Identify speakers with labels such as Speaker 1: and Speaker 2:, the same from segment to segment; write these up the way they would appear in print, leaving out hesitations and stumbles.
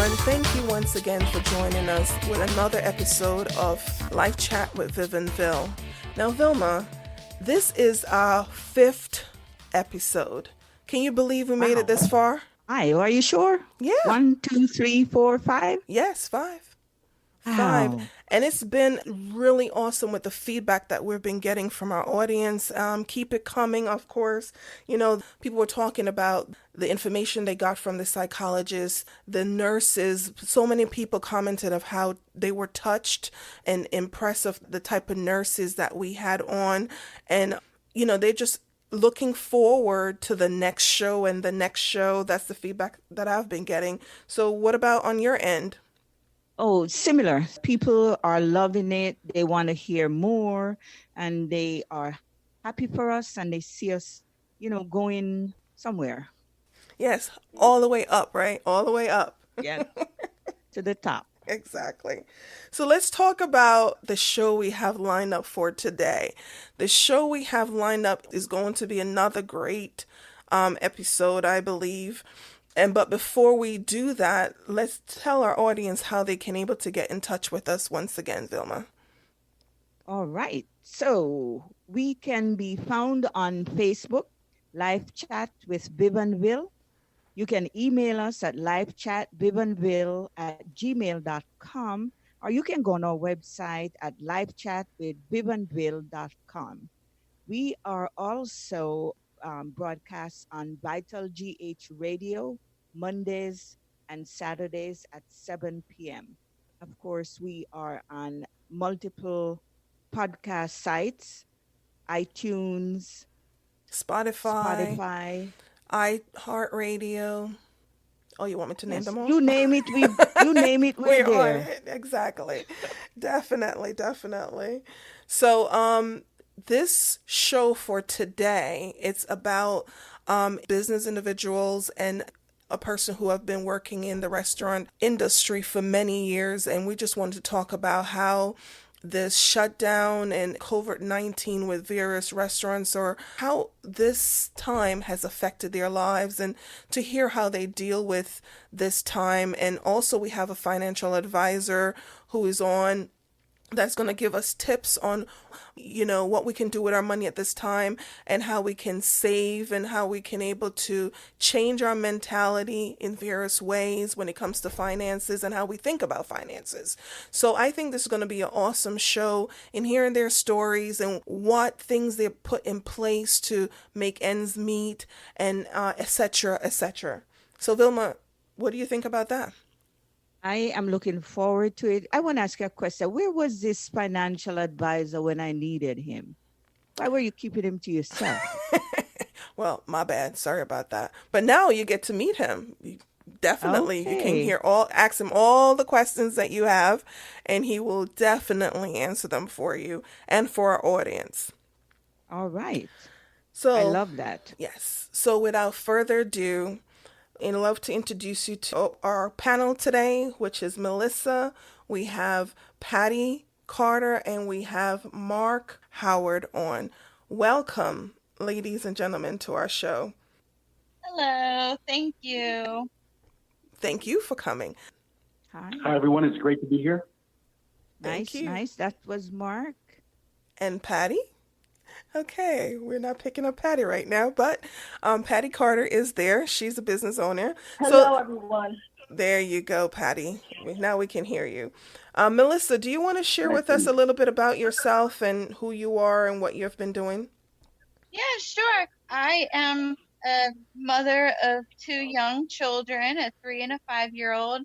Speaker 1: everyone. Thank you once again for joining us with another episode of Life Chat with Viv and Vil. Now, Vilma, this is our 5th episode. Can you believe we made it this far?
Speaker 2: Hi, are you sure?
Speaker 1: Yeah.
Speaker 2: 1, 2, 3, 4, 5?
Speaker 1: Yes, 5.
Speaker 2: Wow.
Speaker 1: 5. And it's been really awesome with the feedback that we've been getting from our audience. Keep it coming, of course. You know, people were talking about the information they got from the psychologists, the nurses. So many people commented of how they were touched and impressed of the type of nurses that we had on. And, you know, they just looking forward to the next show and the next show. That's the feedback that I've been getting. So what about on your end?
Speaker 2: Oh, similar. People are loving it. They want to hear more, and they are happy for us, and they see us, going somewhere.
Speaker 1: Yes, all the way up, right? All the way up.
Speaker 2: Yeah, to the top.
Speaker 1: Exactly. So let's talk about the show we have lined up for today. The show we have lined up is going to be another great episode, I believe. But before we do that, let's tell our audience how they can able to get in touch with us once again, Vilma.
Speaker 2: All right. So we can be found on Facebook, Live Chat with Viv and Vil. You can email us at livechatvivanville@gmail.com, or you can go on our website at livechatwithvivanville.com. We are also broadcast on Vital GH Radio Mondays and Saturdays at 7 p.m. Of course, we are on multiple podcast sites, iTunes,
Speaker 1: Spotify, iHeartRadio. Oh, you want me to name them all?
Speaker 2: You name it, we're
Speaker 1: We're on
Speaker 2: there.
Speaker 1: it. Exactly. Definitely. So, this show for today, it's about business individuals and a person who have been working in the restaurant industry for many years, and we just wanted to talk about how this shutdown and COVID-19 with various restaurants, or how this time has affected their lives, and to hear how they deal with this time. And also we have a financial advisor who is on that's going to give us tips on, what we can do with our money at this time, and how we can save, and how we can able to change our mentality in various ways when it comes to finances and how we think about finances. So I think this is going to be an awesome show in hearing their stories and what things they put in place to make ends meet, and etc. etc. So Vilma, what do you think about that?
Speaker 2: I am looking forward to it. I want to ask you a question. Where was this financial advisor when I needed him? Why were you keeping him to yourself?
Speaker 1: Well, my bad. Sorry about that. But now you get to meet him. Definitely. You can ask him all the questions that you have, and he will definitely answer them for you and for our audience.
Speaker 2: All right.
Speaker 1: So
Speaker 2: I love that.
Speaker 1: Yes. So without further ado, I'd love to introduce you to our panel today, which is Melissa. We have Patty Carter, and we have Mark Howard on. Welcome, ladies and gentlemen, to our show.
Speaker 3: Hello. Thank you.
Speaker 1: Thank you for coming.
Speaker 4: Hi, everyone. It's great to be here.
Speaker 1: Thank you.
Speaker 2: Nice. That was Mark.
Speaker 1: And Patty? Okay, we're not picking up Patty right now, but Patty Carter is there. She's a business owner.
Speaker 5: Hello, everyone.
Speaker 1: There you go, Patty. Now we can hear you. Melissa, do you want to share with us a little bit about yourself and who you are and what you've been doing?
Speaker 3: Yeah, sure. I am a mother of 2 young children, a 3 and a 5-year-old.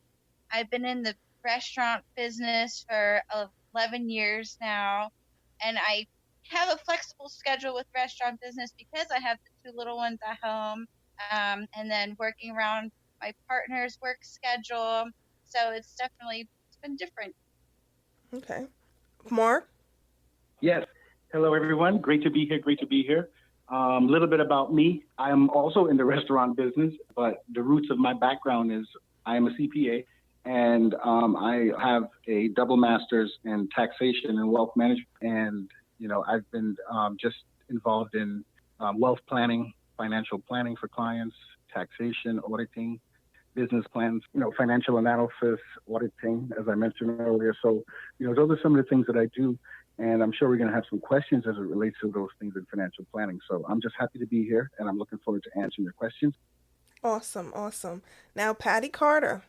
Speaker 3: I've been in the restaurant business for 11 years now, and I have a flexible schedule with restaurant business because I have the 2 little ones at home, and then working around my partner's work schedule. So it's been different.
Speaker 1: Okay. Mark?
Speaker 4: Yes. Hello, everyone. Great to be here. A little bit about me. I am also in the restaurant business, but the roots of my background is I am a CPA, and I have a double master's in taxation and wealth management. And, I've been just involved in wealth planning, financial planning for clients, taxation, auditing. business plans, financial analysis, auditing, as I mentioned earlier. So, those are some of the things that I do. And I'm sure we're going to have some questions as it relates to those things in financial planning. So I'm just happy to be here and I'm looking forward to answering your questions.
Speaker 1: Awesome, awesome. Now, Patty Carter.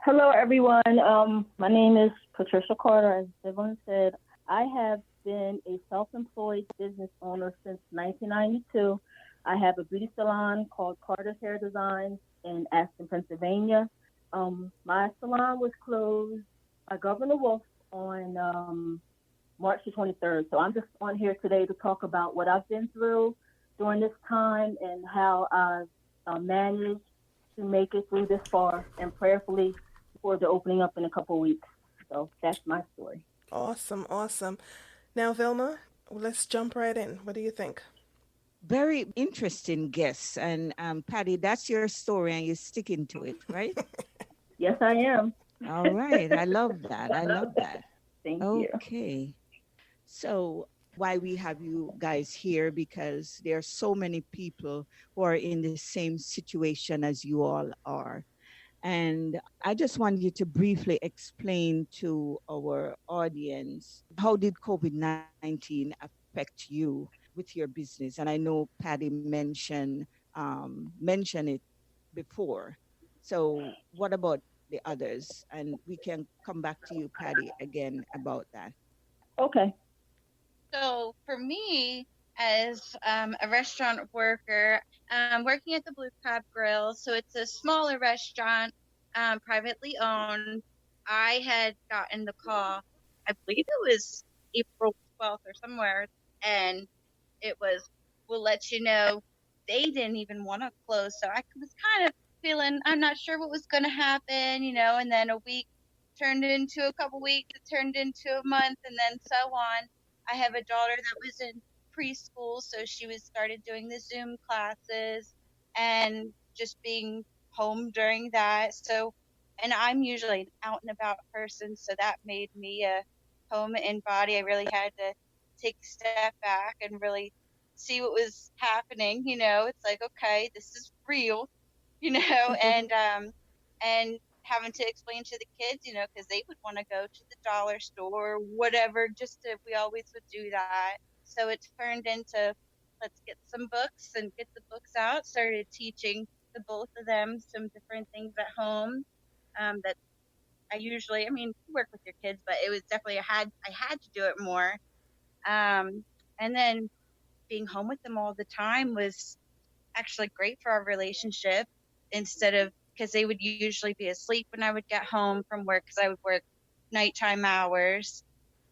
Speaker 5: Hello, everyone. My name is Patricia Carter. As Devon said, I have been a self-employed business owner since 1992. I have a beauty salon called Carter's Hair Designs in Aston, Pennsylvania. My salon was closed by Governor Wolf on March the 23rd. So I'm just on here today to talk about what I've been through during this time and how I've managed to make it through this far and prayerfully for the opening up in a couple of weeks. So that's my story.
Speaker 1: Awesome, awesome. Now, Vilma, let's jump right in. What do you think?
Speaker 2: Very interesting guess. And Patty, that's your story and you're sticking to it, right?
Speaker 5: Yes, I am.
Speaker 2: All right. I love that. I love that.
Speaker 5: Thank you.
Speaker 2: Okay. So why we have you guys here, because there are so many people who are in the same situation as you all are. And I just want you to briefly explain to our audience, how did COVID-19 affect you with your business? And I know Patty mentioned it before. So what about the others? And we can come back to you, Patty, again about that.
Speaker 5: Okay.
Speaker 3: So for me, as a restaurant worker, working at the Blue Crab Grill, so it's a smaller restaurant, privately owned. I had gotten the call, I believe it was April 12th or somewhere, and it was, we'll let you know. They didn't even want to close, so I was kind of feeling, I'm not sure what was going to happen, and then a week turned into a couple weeks, it turned into a month, and then so on. I have a daughter that was in preschool, so she was started doing the Zoom classes and just being home during that. So, and I'm usually an out and about person, so that made me a home and body. I really had to take a step back and really see what was happening. It's like, okay, this is real, and having to explain to the kids, because they would want to go to the dollar store or whatever, we always would do that. So it turned into, let's get some books and get the books out, started teaching the both of them some different things at home, that I mean, you work with your kids, but it was definitely, I had to do it more. And then being home with them all the time was actually great for our relationship, instead of, because they would usually be asleep when I would get home from work, because I would work nighttime hours.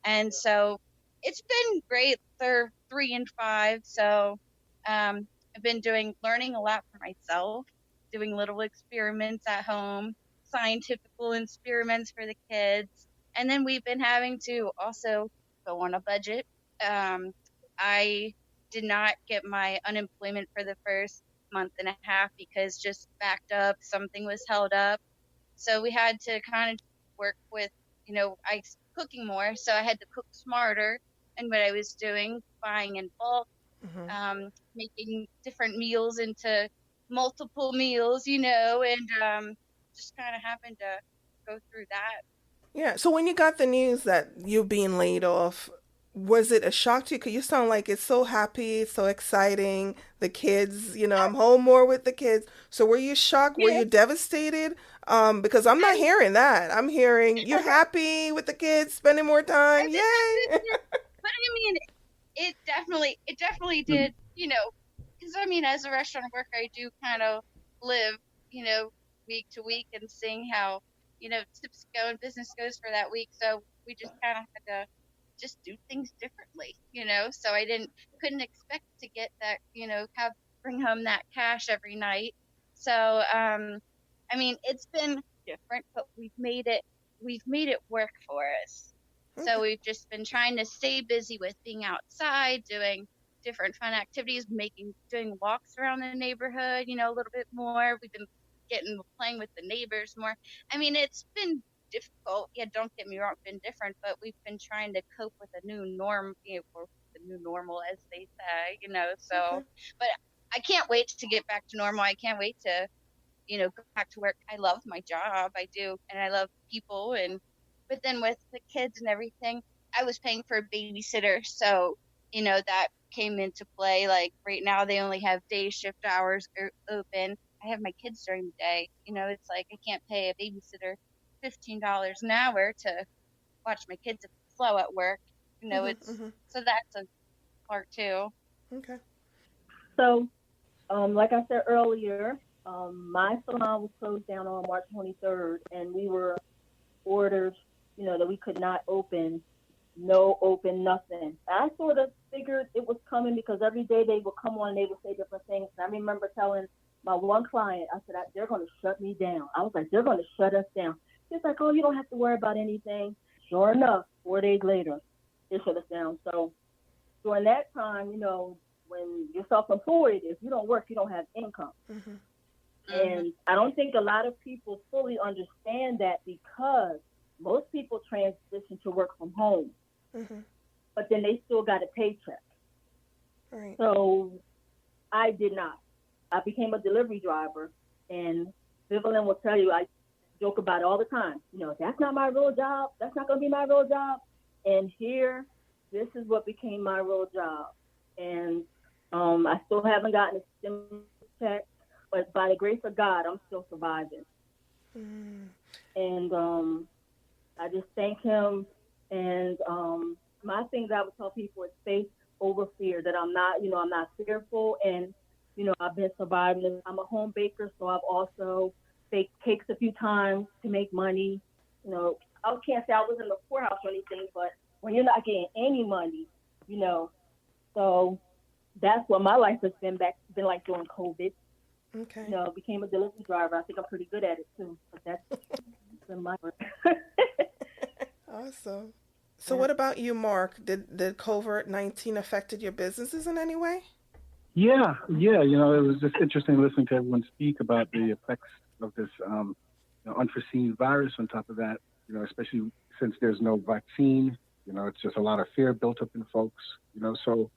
Speaker 3: And so it's been great. They're 3 and 5. So I've been learning a lot for myself, doing little experiments at home, scientific experiments for the kids. And then we've been having to also go on a budget. I did not get my unemployment for the first month and a half because just backed up, something was held up. So we had to kind of work with, I cooking more, so I had to cook smarter in what I was doing, buying in bulk, making different meals into multiple meals, and just kind of happened to go through that.
Speaker 1: Yeah. So when you got the news that you're being laid off, was it a shock to you? Because you sound like it's so happy, so exciting. The kids, I'm home more with the kids. So were you shocked? Were
Speaker 3: Yeah.
Speaker 1: you devastated? Because I'm not hearing that. I'm hearing you're happy with the kids, spending more time. Yay!
Speaker 3: But I mean, it definitely did, because I mean, as a restaurant worker, I do kind of live, week to week and seeing how, tips go and business goes for that week. So we just kind of had to just do things differently, so couldn't expect to get that, bring home that cash every night. So, I mean, it's been different, but we've made it work for us. So we've just been trying to stay busy with being outside, doing different fun activities, doing walks around the neighborhood, a little bit more. We've been playing with the neighbors more. I mean, it's been difficult. Yeah, don't get me wrong, it's been different, but we've been trying to cope with a new norm, or the new normal, as they say, so,
Speaker 1: Okay.
Speaker 3: but I can't wait to get back to normal. I can't wait to go back to work. I love my job. I do. And I love people. But then with the kids and everything, I was paying for a babysitter. So, that came into play. Like right now, they only have day shift hours open. I have my kids during the day. It's like I can't pay a babysitter $15 an hour to watch my kids if it's slow at work. It's
Speaker 1: Mm-hmm.
Speaker 3: so that's a part too.
Speaker 1: Okay.
Speaker 5: So, like I said earlier, my salon was closed down on March 23rd, and we were ordered, that we could not open, no open, nothing. I sort of figured it was coming because every day they would come on and they would say different things. And I remember telling my one client, I said, they're going to shut me down. I was like, they're going to shut us down. She's like, oh, you don't have to worry about anything. Sure enough, 4 days later, they shut us down. So during that time, when you're self-employed, if you don't work, you don't have income.
Speaker 1: Mm-hmm.
Speaker 5: And I don't think a lot of people fully understand that because most people transition to work from home,
Speaker 1: Mm-hmm.
Speaker 5: but then they still got a paycheck.
Speaker 1: Right.
Speaker 5: So I did not. I became a delivery driver, and Vivian will tell you, I joke about it all the time. That's not my real job. That's not going to be my real job. And here, this is what became my real job. And I still haven't gotten a stimulus check, but by the grace of God, I'm still surviving.
Speaker 1: Mm.
Speaker 5: And I just thank him. And my thing that I would tell people is faith over fear, that I'm not fearful. And, I've been surviving. I'm a home baker, so I've also baked cakes a few times to make money. I can't say I was in the poorhouse or anything, but when you're not getting any money, so that's what my life has been like during COVID.
Speaker 1: Okay.
Speaker 5: Became a delivery driver. I think I'm pretty good at it too, but that's been my work.
Speaker 1: Awesome. So what about you, Mark? Did COVID-19 affected your businesses in any way?
Speaker 4: Yeah. It was just interesting listening to everyone speak about the effects of this unforeseen virus. On top of that, especially since there's no vaccine, it's just a lot of fear built up in folks. So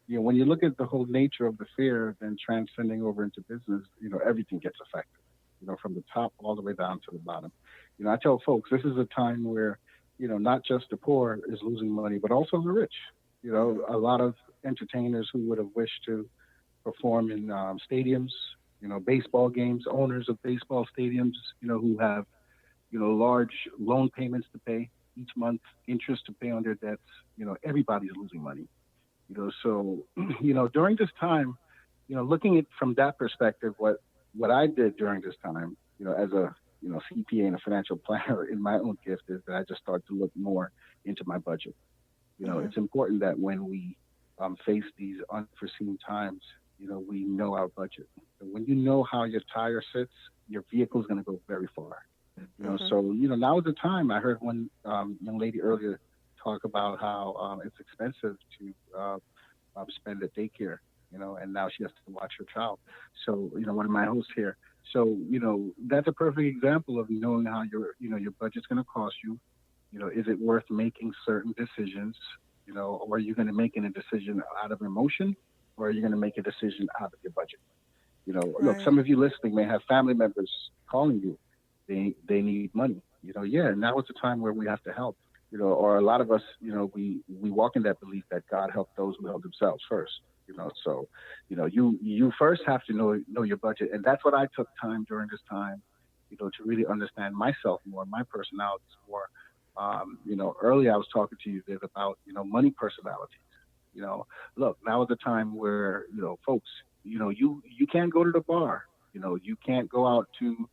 Speaker 4: when you look at the whole nature of the fear, then transcending over into business, everything gets affected. From the top all the way down to the bottom. I tell folks this is a time where not just the poor is losing money, but also the rich. A lot of entertainers who would have wished to perform in stadiums, baseball games, owners of baseball stadiums, who have, large loan payments to pay each month, interest to pay on their debts. Everybody's losing money. So, during this time, looking at from that perspective, what I did during this time, as a CPA and a financial planner in my own gift is that I just started to look more into my budget.
Speaker 1: Mm-hmm.
Speaker 4: It's important that when we face these unforeseen times, we know our budget. And when you know how your tire sits, your vehicle is going to go very far.
Speaker 1: Mm-hmm.
Speaker 4: So now is the time. I heard one young lady earlier talk about how it's expensive to spend at daycare, and now she has to watch her child. So, one of my hosts here. So, that's a perfect example of knowing how your budget's going to cost you. Is it worth making certain decisions, or are you going to make a decision out of emotion, or are you going to make a decision out of your budget? Look,
Speaker 1: Right.
Speaker 4: some of you listening may have family members calling you. They need money. Now is the time where we have to help. Or a lot of us, we walk in that belief that God helped those who help themselves first. So, you first have to know your budget, and that's what I took time during this time, to really understand myself more, my personalities more. Earlier I was talking to you, Viv, about money personalities. Look, now is the time where folks, you can't go to the bar. You can't go out to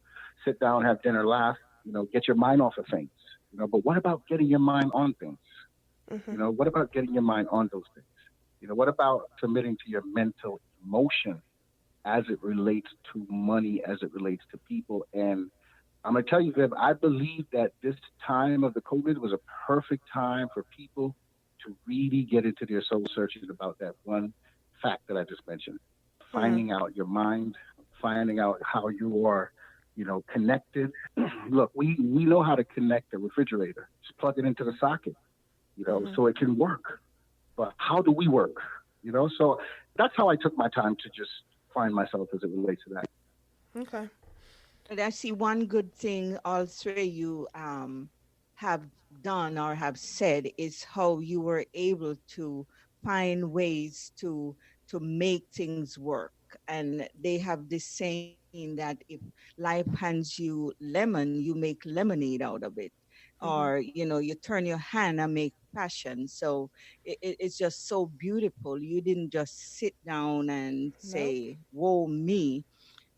Speaker 4: sit down, have dinner, laugh. Get your mind off of things. But what about getting your mind on things?
Speaker 1: Mm-hmm.
Speaker 4: What about getting your mind on those things? What about committing to your mental emotion as it relates to money, as it relates to people? And I'm going to tell you, Viv, I believe that this time of the COVID was a perfect time for people to really get into their soul searching about that one fact that I just mentioned.
Speaker 1: Mm-hmm.
Speaker 4: Finding out your mind, finding out how you are, connected. Look, we know how to connect a refrigerator. Just plug it into the socket,
Speaker 1: Mm-hmm.
Speaker 4: so it can work. But how do we work? So that's how I took my time to just find myself as it relates to that.
Speaker 1: Okay.
Speaker 2: And I see one good thing all three you have done or have said is how you were able to find ways to make things work. And they have this saying that if life hands you lemon, you make lemonade out of it.
Speaker 1: Hmm.
Speaker 2: Or, you turn your hand and make passion. So it's just so beautiful. You didn't just sit down and
Speaker 1: Nope.
Speaker 2: say, "Whoa, me,"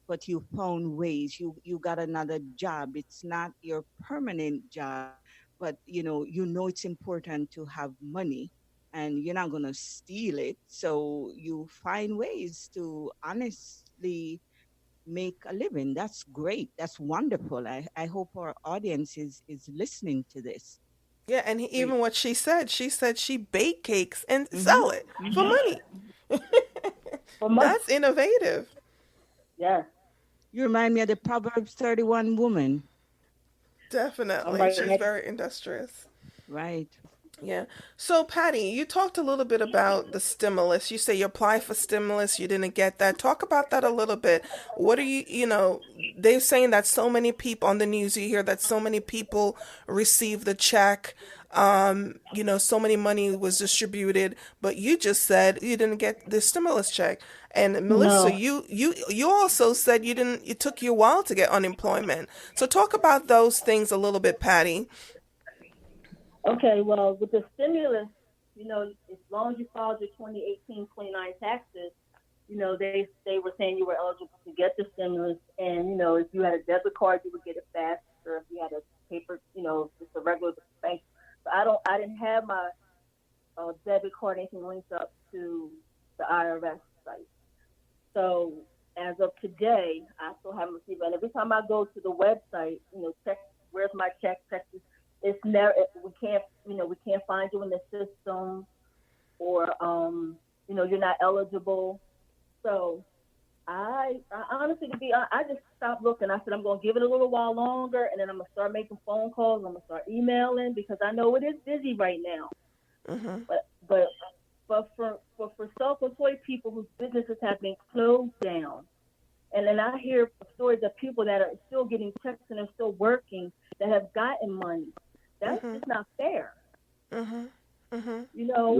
Speaker 2: but you found ways. You got another job. It's not your permanent job, but you know it's important to have money, and you're not gonna steal it. So you find ways to honestly make a living. That's great. That's wonderful. I hope our audience is listening to this.
Speaker 1: Yeah, and
Speaker 2: Great.
Speaker 1: even what she said she bake cakes and
Speaker 2: Mhm.
Speaker 1: sell it for
Speaker 2: Mhm.
Speaker 1: money.
Speaker 5: For money.
Speaker 1: That's innovative.
Speaker 5: Yes.
Speaker 2: You remind me of the Proverbs 31 woman.
Speaker 5: I'm
Speaker 1: Definitely.
Speaker 5: right
Speaker 1: She's
Speaker 5: next.
Speaker 1: very industrious.
Speaker 2: Right.
Speaker 1: Yeah. So, Patty, you talked a little bit about the stimulus. You say you applied for stimulus, you didn't get that. Talk about that a little bit. What are they're saying that so many people on the news, you hear that so many people received the check. So many money was distributed, but you just said you didn't get the stimulus check. And Melissa,
Speaker 5: No.
Speaker 1: you also said it took you a while to get unemployment. So talk about those things a little bit, Patty.
Speaker 5: Okay, well, with the stimulus, as long as you filed your 2018, 29 taxes, they were saying you were eligible to get the stimulus. And, if you had a debit card, you would get it faster. If you had a paper, just a regular bank. So I didn't have my debit card, anything linked up to the IRS site. So as of today, I still haven't received it. And every time I go to the website, check where's my check, check this. It's never we can't find you in the system, or you're not eligible. So I honestly, I just stopped looking. I said I'm gonna give it a little while longer, and then I'm gonna start making phone calls. I'm gonna start emailing because I know it is busy right now.
Speaker 1: Hmm.
Speaker 5: But for self-employed people whose businesses have been closed down, and then I hear stories of people that are still getting checks and are still working that have gotten money. That's
Speaker 1: Hmm.
Speaker 5: just not fair,
Speaker 1: Hmm. Hmm.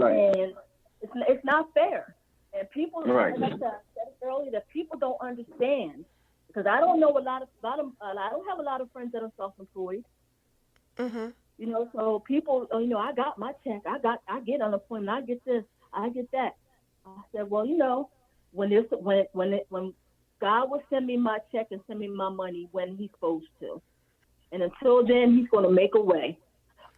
Speaker 4: Right.
Speaker 5: and it's not fair. And people,
Speaker 4: Right.
Speaker 5: like I said it earlier, that people don't understand because I don't know I don't have a lot of friends that are self-employed.
Speaker 1: Hmm.
Speaker 5: So people, I got my check, I get unemployment, I get this, I get that. I said, well, when God will send me my check and send me my money when He's supposed to, and until then, He's going to make a way.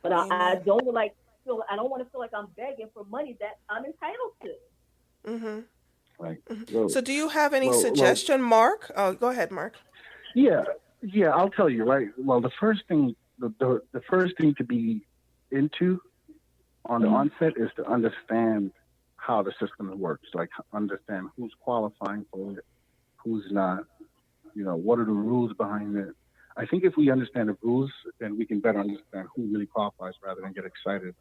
Speaker 5: But I
Speaker 1: Amen.
Speaker 5: don't I don't want to feel like I'm begging for money that I'm entitled to.
Speaker 1: Hmm.
Speaker 4: Right.
Speaker 1: Hmm.
Speaker 4: Well,
Speaker 1: So, do you have any
Speaker 4: well,
Speaker 1: suggestion, Mark? Oh, go ahead, Mark.
Speaker 4: yeah, yeah. I'll tell you. Right. Well, the first thing to be into on the
Speaker 5: Mm-hmm.
Speaker 4: onset is to understand how the system works. Like understand who's qualifying for it, who's not. What are the rules behind it? I think if we understand the rules, then we can better understand who really qualifies rather than get excited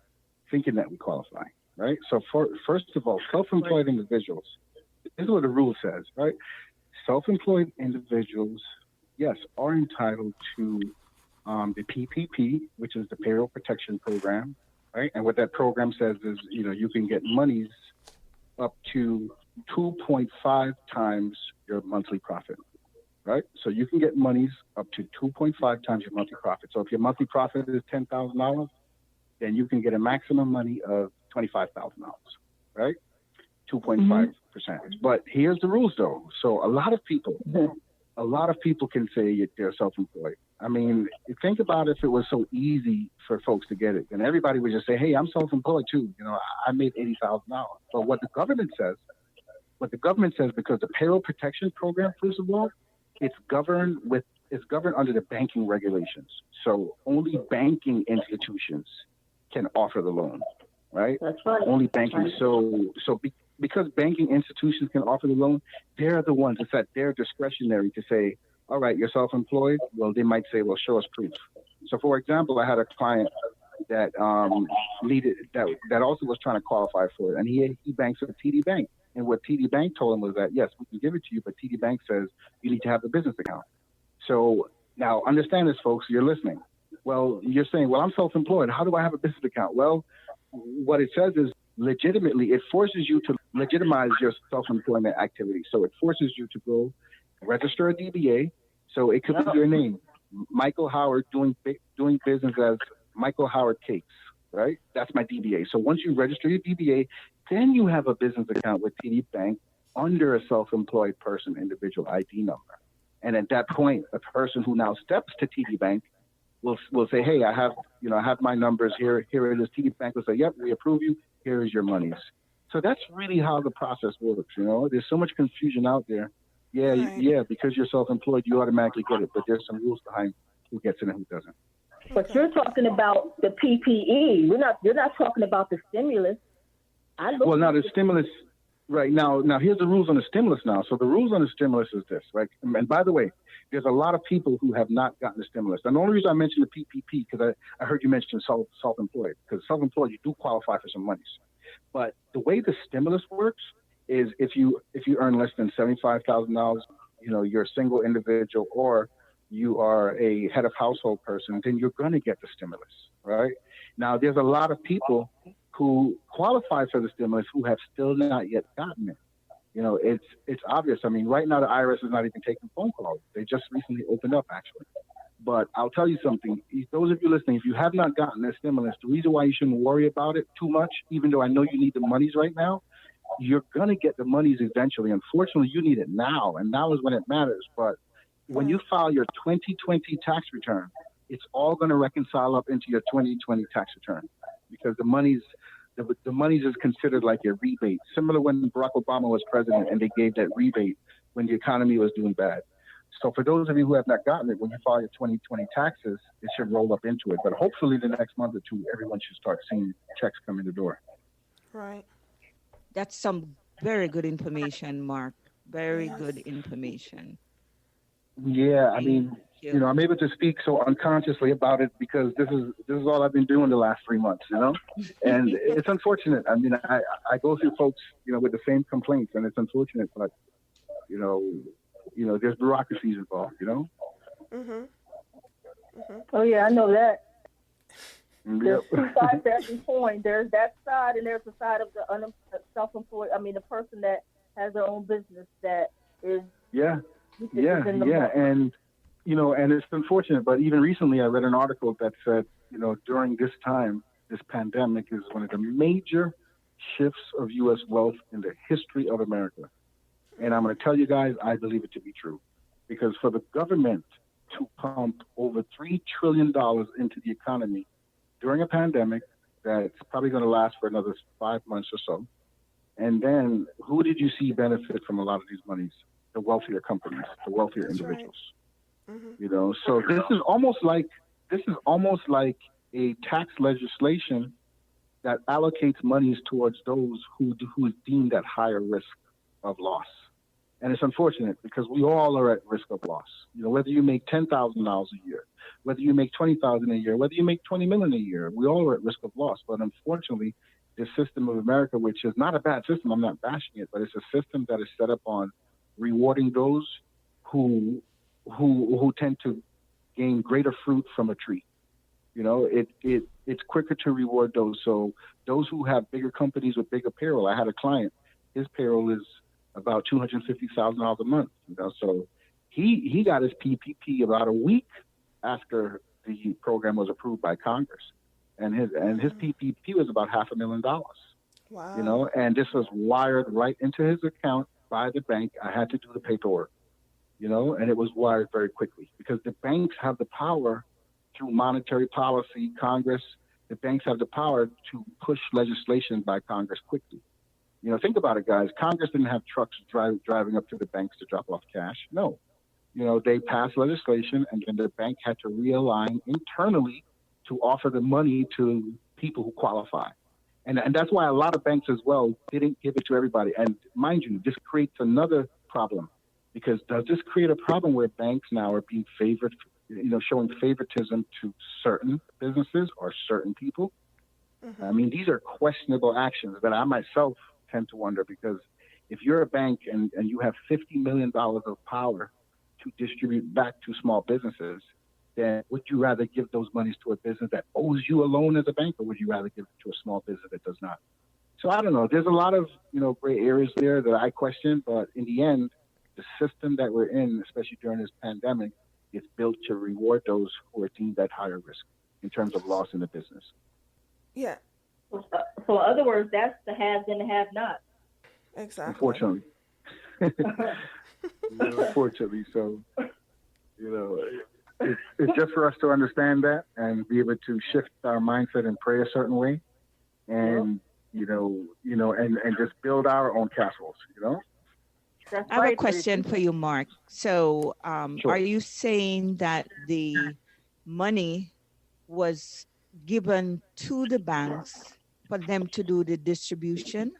Speaker 4: thinking that we qualify, right? So first of all,
Speaker 5: Right.
Speaker 4: self-employed individuals, this is what the rule says, right? Self-employed individuals, yes, are entitled to the PPP, which is the Payroll Protection Program, right? And what that program says is, you can get monies up to 2.5 times your monthly profit, right? So you can get monies up to 2.5 times your monthly profit. So if your monthly profit is $10,000, then you can get a maximum money of $25,000, right?
Speaker 5: Mm-hmm.
Speaker 4: 2.5%. But here's the rules though. So a lot of people can say they're self-employed. I mean, think about if it was so easy for folks to get it, then everybody would just say, "Hey, I'm self-employed too. I made $80,000." But what the government says, because the payroll protection program, first of all, it's governed under the banking regulations. So only banking institutions can offer the loan, right?
Speaker 5: That's right.
Speaker 4: Only
Speaker 5: That's
Speaker 4: banking.
Speaker 5: right.
Speaker 4: Because banking institutions can offer the loan, they're the ones. It's at their discretionary to say, all right, you're self-employed. Well, they might say, well, show us proof. So, for example, I had a client that needed that also was trying to qualify for it, and he banks with TD Bank. And what TD Bank told him was that yes, we can give it to you, but TD Bank says you need to have a business account. So now understand this, folks, you're listening. Well, you're saying, well, I'm self-employed. How do I have a business account? Well, what it says is legitimately, it forces you to legitimize your self-employment activity. So it forces you to go register a DBA. So it could be your name, Michael Howard, doing business as Michael Howard Cakes, right? That's my DBA. So once you register your DBA, then you have a business account with TD Bank under a self-employed person individual ID number. And at that point, a person who now steps to TD Bank will say, hey, I have my numbers here. Here it is. TD Bank will say, yep, we approve you. Here is your monies. So that's really how the process works. There's so much confusion out there. Yeah,
Speaker 1: Right.
Speaker 4: yeah, because you're self-employed, you automatically get it. But there's some rules behind who gets it and who doesn't.
Speaker 5: But you're talking about the PPE. You're not talking about the stimulus.
Speaker 4: Well, now the stimulus, right now here's the rules on the stimulus now. So the rules on the stimulus is this, right? And by the way, there's a lot of people who have not gotten the stimulus. And the only reason I mentioned the PPP, because I heard you mention self-employed, because self-employed, you do qualify for some monies. But the way the stimulus works is if you earn less than $75,000, you're a single individual or you are a head of household person, then you're going to get the stimulus, right? Now, there's a lot of people who qualify for the stimulus who have still not yet gotten it. It's obvious. I mean, right now the IRS is not even taking phone calls. They just recently opened up, actually. But I'll tell you something. Those of you listening, if you have not gotten the stimulus, the reason why you shouldn't worry about it too much, even though I know you need the monies right now, you're going to get the monies eventually. Unfortunately, you need it now, and now is when it matters. But when you file your 2020 tax return, it's all going to reconcile up into your 2020 tax return because the monies is considered like a rebate, similar when Barack Obama was president and they gave that rebate when the economy was doing bad. So for those of you who have not gotten it, when you file your 2020 taxes, it should roll up into it. But hopefully the next month or two, everyone should start seeing checks come in the door.
Speaker 1: Right.
Speaker 2: That's some very good information, Mark. Very good information.
Speaker 4: Yeah, I mean, I'm able to speak so unconsciously about it because this is all I've been doing the last 3 months, and it's unfortunate. I mean, I go through folks, with the same complaints, and it's unfortunate, but there's bureaucracies involved,
Speaker 5: Oh yeah, I know that. There's
Speaker 4: Yep.
Speaker 5: two sides to every coin. There's that side, and there's the side of the self-employed. I mean, the person that has their own business that is.
Speaker 4: Yeah, and and it's unfortunate, but even recently I read an article that said, during this time, this pandemic is one of the major shifts of U.S. wealth in the history of America. And I'm going to tell you guys, I believe it to be true, because for the government to pump over $3 trillion into the economy during a pandemic that's probably going to last for another 5 months or so, and then who did you see benefit from a lot of these monies? The wealthier companies, the wealthier individuals. Right. So this is almost like a tax legislation that allocates monies towards those who is deemed at higher risk of loss. And it's unfortunate because we all are at risk of loss. Whether you make $10,000 a year, whether you make $20,000 a year, whether you make $20 million a year, we all are at risk of loss. But unfortunately, this system of America, which is not a bad system, I'm not bashing it, but it's a system that is set up on rewarding those who tend to gain greater fruit from a tree. It's quicker to reward those. So those who have bigger companies with bigger payroll. I had a client, his payroll is about $250,000 a month. So he got his PPP about a week after the program was approved by Congress, and his PPP was about $500,000.
Speaker 1: Wow.
Speaker 4: And this was wired right into his account by the bank. I had to do the paperwork, and it was wired very quickly because the banks have the power through monetary policy, Congress. The banks have the power to push legislation by Congress quickly. Think about it, guys. Congress didn't have trucks driving up to the banks to drop off cash. No. They passed legislation, and then the bank had to realign internally to offer the money to people who qualify. And that's why a lot of banks as well didn't give it to everybody. And mind you, this creates another problem, because does this create a problem where banks now are being favored, showing favoritism to certain businesses or certain people? I mean, these are questionable actions that I myself tend to wonder, because if you're a bank and you have $50 million of power to distribute back to small businesses, then would you rather give those monies to a business that owes you a loan as a bank, or would you rather give it to a small business that does not? So I don't know. There's a lot of gray areas there that I question, but in the end, the system that we're in, especially during this pandemic, is built to reward those who are deemed at higher risk in terms of loss in the business.
Speaker 1: Yeah,
Speaker 5: So in other words, that's the haves and the have-nots.
Speaker 1: exactly.
Speaker 4: Unfortunately. Unfortunately, so it's just for us to understand that and be able to shift our mindset and pray a certain way, and and just build our own castles.
Speaker 5: That's
Speaker 2: I have a
Speaker 5: right.
Speaker 2: question for you, Mark. So,
Speaker 4: Sure.
Speaker 2: are you saying that the money was given to the banks for them to do the distribution?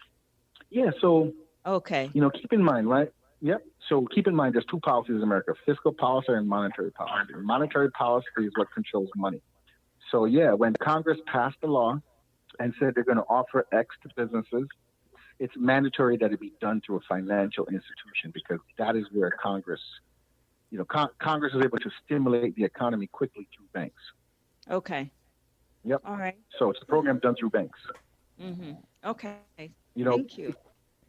Speaker 4: Yeah. So
Speaker 2: Okay.
Speaker 4: keep in mind, right? Yep. So keep in mind, there's two policies in America: fiscal policy and monetary policy. Monetary policy is what controls money. So yeah, when Congress passed the law and said they're going to offer X to businesses, it's mandatory that it be done through a financial institution, because that is where Congress is able to stimulate the economy quickly through banks.
Speaker 2: Okay.
Speaker 4: Yep.
Speaker 2: All right.
Speaker 4: So it's a program done through banks.
Speaker 2: Mm-hmm. Okay.
Speaker 4: You know,
Speaker 2: Thank you.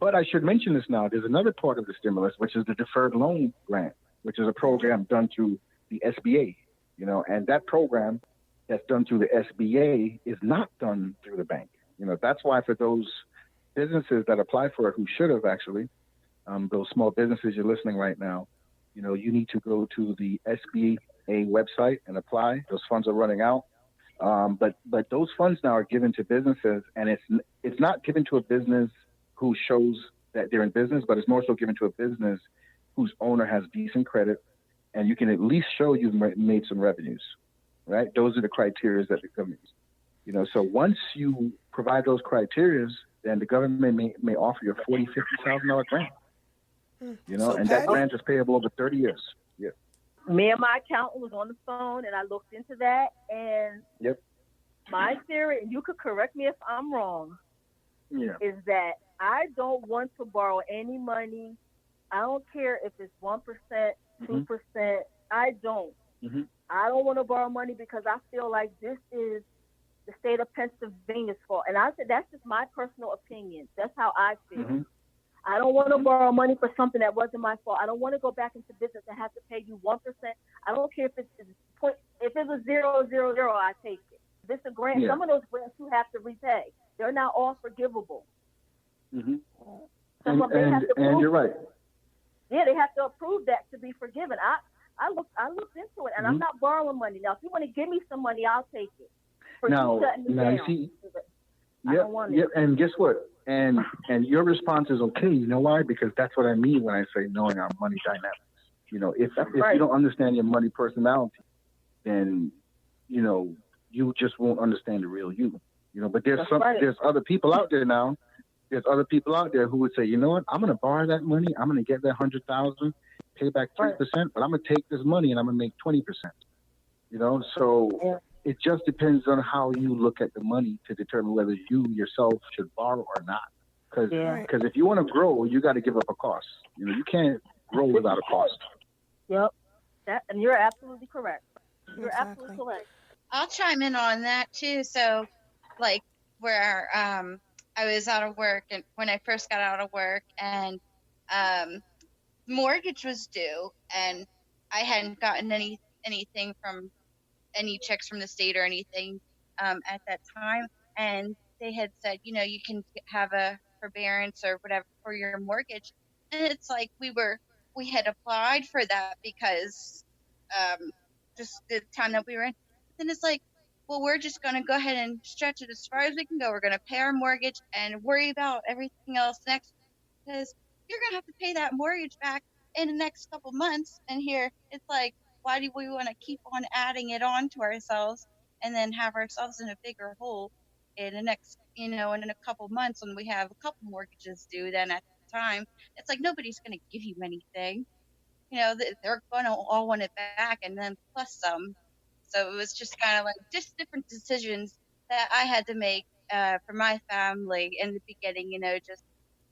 Speaker 4: But I should mention this now. There's another part of the stimulus, which is the deferred loan grant, which is a program done through the SBA. And that program that's done through the SBA is not done through the bank. That's why for those businesses that apply for it, who should have actually, those small businesses you're listening right now, you need to go to the SBA website and apply. Those funds are running out. But those funds now are given to businesses, and it's not given to a business who shows that they're in business, but it's more so given to a business whose owner has decent credit, and you can at least show you've made some revenues, right? Those are the criteria that the government uses. So once you provide those criteria, then the government may offer you a $40,000-$50,000 grant.
Speaker 1: So
Speaker 4: and
Speaker 1: Patty,
Speaker 4: that grant is payable over 30 years. Yeah.
Speaker 5: Me and my accountant was on the phone, and I looked into that. And
Speaker 4: Yep.
Speaker 5: my theory, and you could correct me if I'm wrong,
Speaker 4: Yeah.
Speaker 5: is that I don't want to borrow any money. I don't care if it's 1%, 2%. I don't.
Speaker 4: Mm-hmm.
Speaker 5: I don't want to borrow money because I feel like this is the state of Pennsylvania's fault. And I said that's just my personal opinion. That's how I feel.
Speaker 4: Mm-hmm.
Speaker 5: I don't want to borrow money for something that wasn't my fault. I don't want to go back into business and have to pay you 1%. I don't care if it's point. If it was 0.000, I take it. If it's a grant,
Speaker 4: Yeah.
Speaker 5: some of those grants you have to repay. They're not all forgivable.
Speaker 4: Mm-hmm.
Speaker 5: Some of them they have to
Speaker 4: And
Speaker 5: approve.
Speaker 4: you're right.
Speaker 5: Yeah, they have to approve that to be forgiven. I looked into it, and I'm
Speaker 4: Mhm.
Speaker 5: not borrowing money. Now, if you want to give me some money, I'll take it. For
Speaker 4: Now,
Speaker 5: you shutting me
Speaker 4: you
Speaker 5: down.
Speaker 4: see,
Speaker 5: I don't want it.
Speaker 4: yep. And guess what? And your response is okay. You know why? Because that's what I mean when I say knowing our money dynamics. If
Speaker 5: right.
Speaker 4: you don't understand your money personality, then you just won't understand the real you. But there's
Speaker 5: right.
Speaker 4: there's other people out there now. There's other people out there who would say, you know what? I'm going to borrow that money. I'm going to get that 100,000, pay back 3%, but I'm going to take this money and I'm going to make 20%. So
Speaker 5: Yeah.
Speaker 4: it just depends on how you look at the money to determine whether you yourself should borrow or not. Because
Speaker 5: Yeah.
Speaker 4: if you want to grow, you got to give up a cost. You can't grow without a cost.
Speaker 5: Yep. And you're absolutely correct. You're
Speaker 1: Exactly.
Speaker 5: absolutely correct.
Speaker 3: I'll chime in on that too. So, like, where I was out of work, and when I first got out of work, and mortgage was due, and I hadn't gotten anything from any checks from the state or anything at that time, and they had said, you can have a forbearance or whatever for your mortgage, and it's like we had applied for that because just the time that we were in. Then it's like, well, we're just going to go ahead and stretch it as far as we can go. We're going to pay our mortgage and worry about everything else next, because you're going to have to pay that mortgage back in the next couple months. And here it's like, why do we want to keep on adding it on to ourselves and then have ourselves in a bigger hole in the next, in a couple months when we have a couple mortgages due? Then at the time, it's like nobody's going to give you anything. They're going to all want it back and then plus some. So it was just kind of like just different decisions that I had to make for my family in the beginning, just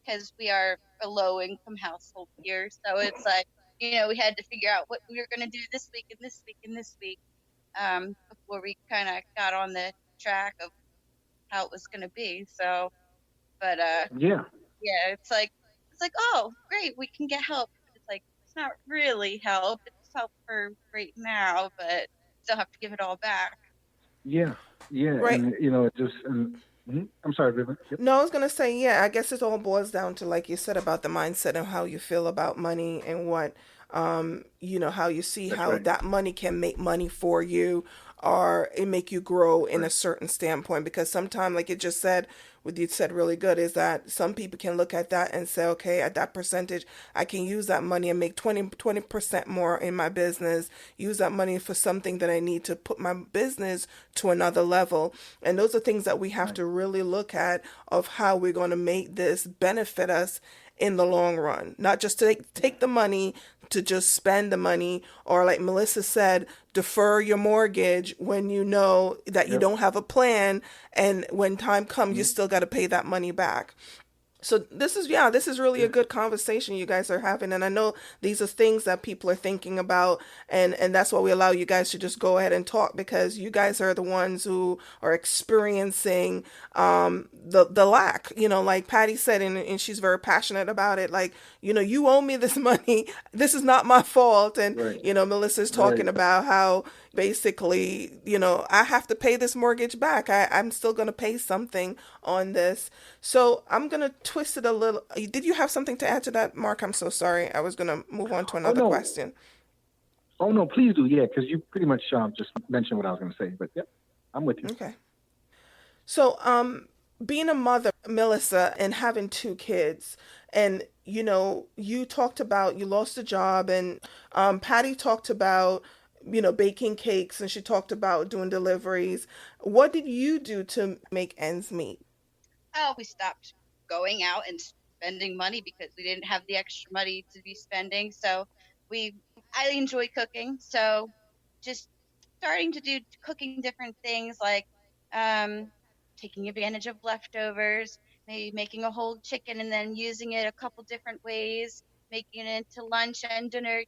Speaker 3: because we are a low income household here. So it's like, we had to figure out what we were going to do this week and this week and this week, before we kind of got on the track of how it was going to be. So, but
Speaker 4: Yeah,
Speaker 3: yeah, it's like, oh, great, we can get help. But it's like it's not really help. It's help for right now, but still have to give it all back.
Speaker 4: yeah, yeah,
Speaker 1: Right.
Speaker 4: and it just. I'm sorry, Vivian. Yep,
Speaker 1: No, I was gonna say, yeah, I guess it all boils down to, like you said, about the mindset and how you feel about money and what, how you see
Speaker 4: that's
Speaker 1: how
Speaker 4: right.
Speaker 1: that money can make money for you or it make you grow in a
Speaker 4: Right.
Speaker 1: certain standpoint. Because sometimes, like you just said, what you said really good is that some people can look at that and say, okay, at that percentage, I can use that money and make 20% more in my business, use that money for something that I need to put my business to another level. And those are things that we have
Speaker 4: Right.
Speaker 1: to really look at of how we're going to make this benefit us in the long run. Not just to take the money to just spend the money, or like Melissa said, defer your mortgage when you know that you
Speaker 4: Yep.
Speaker 1: don't have a plan, and when time comes you
Speaker 4: Mhm.
Speaker 1: still got to pay that money back. So this is really a
Speaker 4: Yeah.
Speaker 1: good conversation you guys are having, and I know these are things that people are thinking about, and that's why we allow you guys to just go ahead and talk, because you guys are the ones who are experiencing the lack. Like Patty said, and she's very passionate about it. Like, you owe me this money. This is not my fault. And
Speaker 4: Right.
Speaker 1: Melissa's
Speaker 4: Right.
Speaker 1: talking about how basically, I have to pay this mortgage back. I'm still going to pay something on this. So I'm going to twist it a little. Did you have something to add to that, Mark? I'm so sorry. I was going to move on to
Speaker 4: Oh
Speaker 1: another
Speaker 4: no.
Speaker 1: question.
Speaker 4: Oh no. Please do. Yeah, because you pretty much just mentioned what I was going to say. But yep, I'm with you.
Speaker 1: Okay. So, being a mother, Melissa, and having two kids, and you talked about you lost a job, and Patty talked about baking cakes, and she talked about doing deliveries. What did you do to make ends meet?
Speaker 3: Oh, we stopped going out and spending money because we didn't have the extra money to be spending. So we, I enjoy cooking. So just starting to do cooking different things like um, taking advantage of leftovers, maybe making a whole chicken and then using it a couple different ways, making it into lunch and dinner,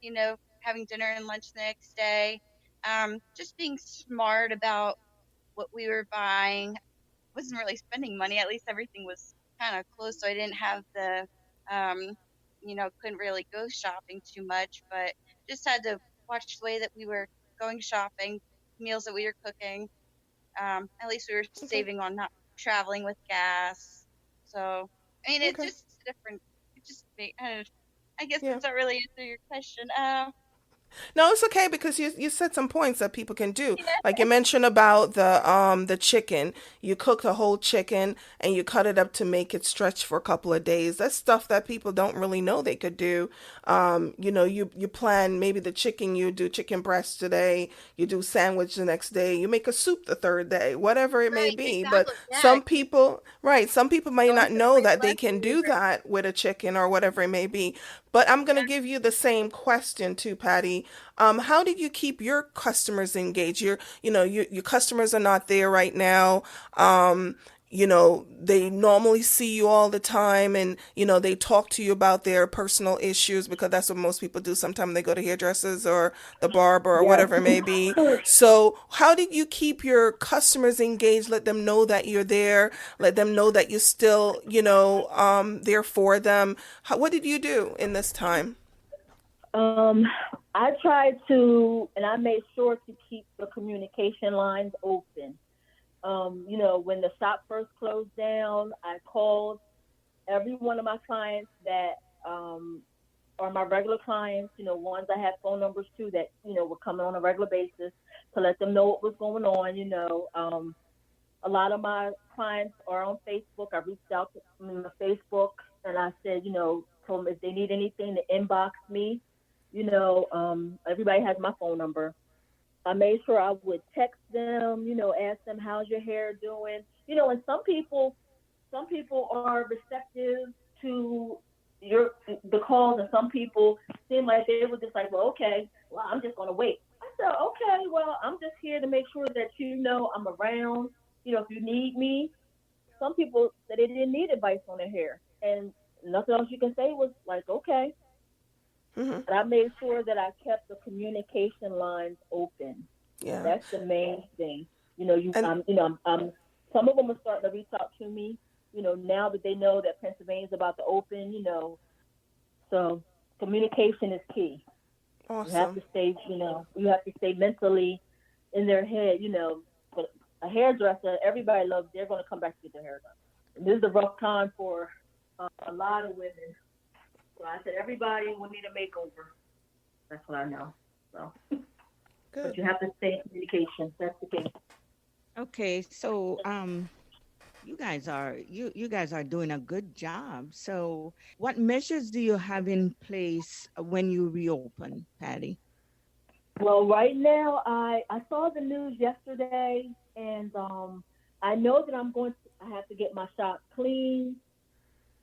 Speaker 3: having dinner and lunch the next day. Just being smart about what we were buying, wasn't really spending money. At least everything was kind of close, so I didn't have the, um, couldn't really go shopping too much, but just had to watch the way that we were going shopping, meals that we were cooking. At least we were
Speaker 1: Okay.
Speaker 3: saving on not traveling with gas. So, I mean, it's
Speaker 1: Okay.
Speaker 3: just different. It just, I guess
Speaker 1: Yeah.
Speaker 3: that's not really answer your question.
Speaker 1: No, it's okay, because you said some points that people can do.
Speaker 3: Yeah,
Speaker 1: Like you mentioned about the chicken. You cook the whole chicken and you cut it up to make it stretch for a couple of days. That's stuff that people don't really know they could do. You plan maybe the chicken, you do chicken breast today, you do sandwich the next day, you make a soup the third day, whatever it may
Speaker 3: right,
Speaker 1: be. But
Speaker 3: exactly. Yeah,
Speaker 1: some people, right, some people may
Speaker 3: don't
Speaker 1: not
Speaker 3: just
Speaker 1: know
Speaker 3: bring
Speaker 1: that they can do
Speaker 3: leftovers.
Speaker 1: that with a chicken or whatever it may be. But I'm going to give you the same question too, Patty. How did you keep your customers engaged? Your customers are not there right now. They normally see you all the time, and they talk to you about their personal issues, because that's what most people do. Sometimes they go to hairdressers or the barber or
Speaker 5: Yes.
Speaker 1: whatever it may be. So, how did you keep your customers engaged? Let them know that you're there. Let them know that you're still, there for them. What did you do in this time?
Speaker 5: Um, I tried to, and I made sure to keep the communication lines open. When the shop first closed down, I called every one of my clients that are my regular clients, ones I have phone numbers to that, were coming on a regular basis, to let them know what was going on. A lot of my clients are on Facebook. I reached out to them on Facebook, and I said, told them if they need anything to inbox me. Everybody has my phone number. I made sure I would text them, ask them how's your hair doing. And some people are receptive to your the calls, and some people seem like they were just like, well, okay, well, I'm just gonna wait. I said, okay, well, I'm just here to make sure that I'm around. If you need me. Some people said they didn't need advice on their hair, and nothing else you can say was like, okay.
Speaker 1: Hmm.
Speaker 5: But I made sure that I kept the communication lines open.
Speaker 1: Yeah.
Speaker 5: That's the main thing. You know,
Speaker 1: And
Speaker 5: some of them are starting to reach out to me. Now that they know that Pennsylvania's about to open. So communication is key. You have
Speaker 1: awesome.
Speaker 5: to stay, mentally in their head. But a hairdresser, everybody loves. They're going to come back to get their hair done. And this is a rough time for a lot of women. So I said everybody will need a makeover. That's what I know. So, but
Speaker 1: Good.
Speaker 5: you have to stay in communication. That's the key.
Speaker 2: Okay, so you guys are doing a good job. So what measures do you have in place when you reopen, Patty?
Speaker 5: Well, right now, I saw the news yesterday, and I know that I have to get my shop clean.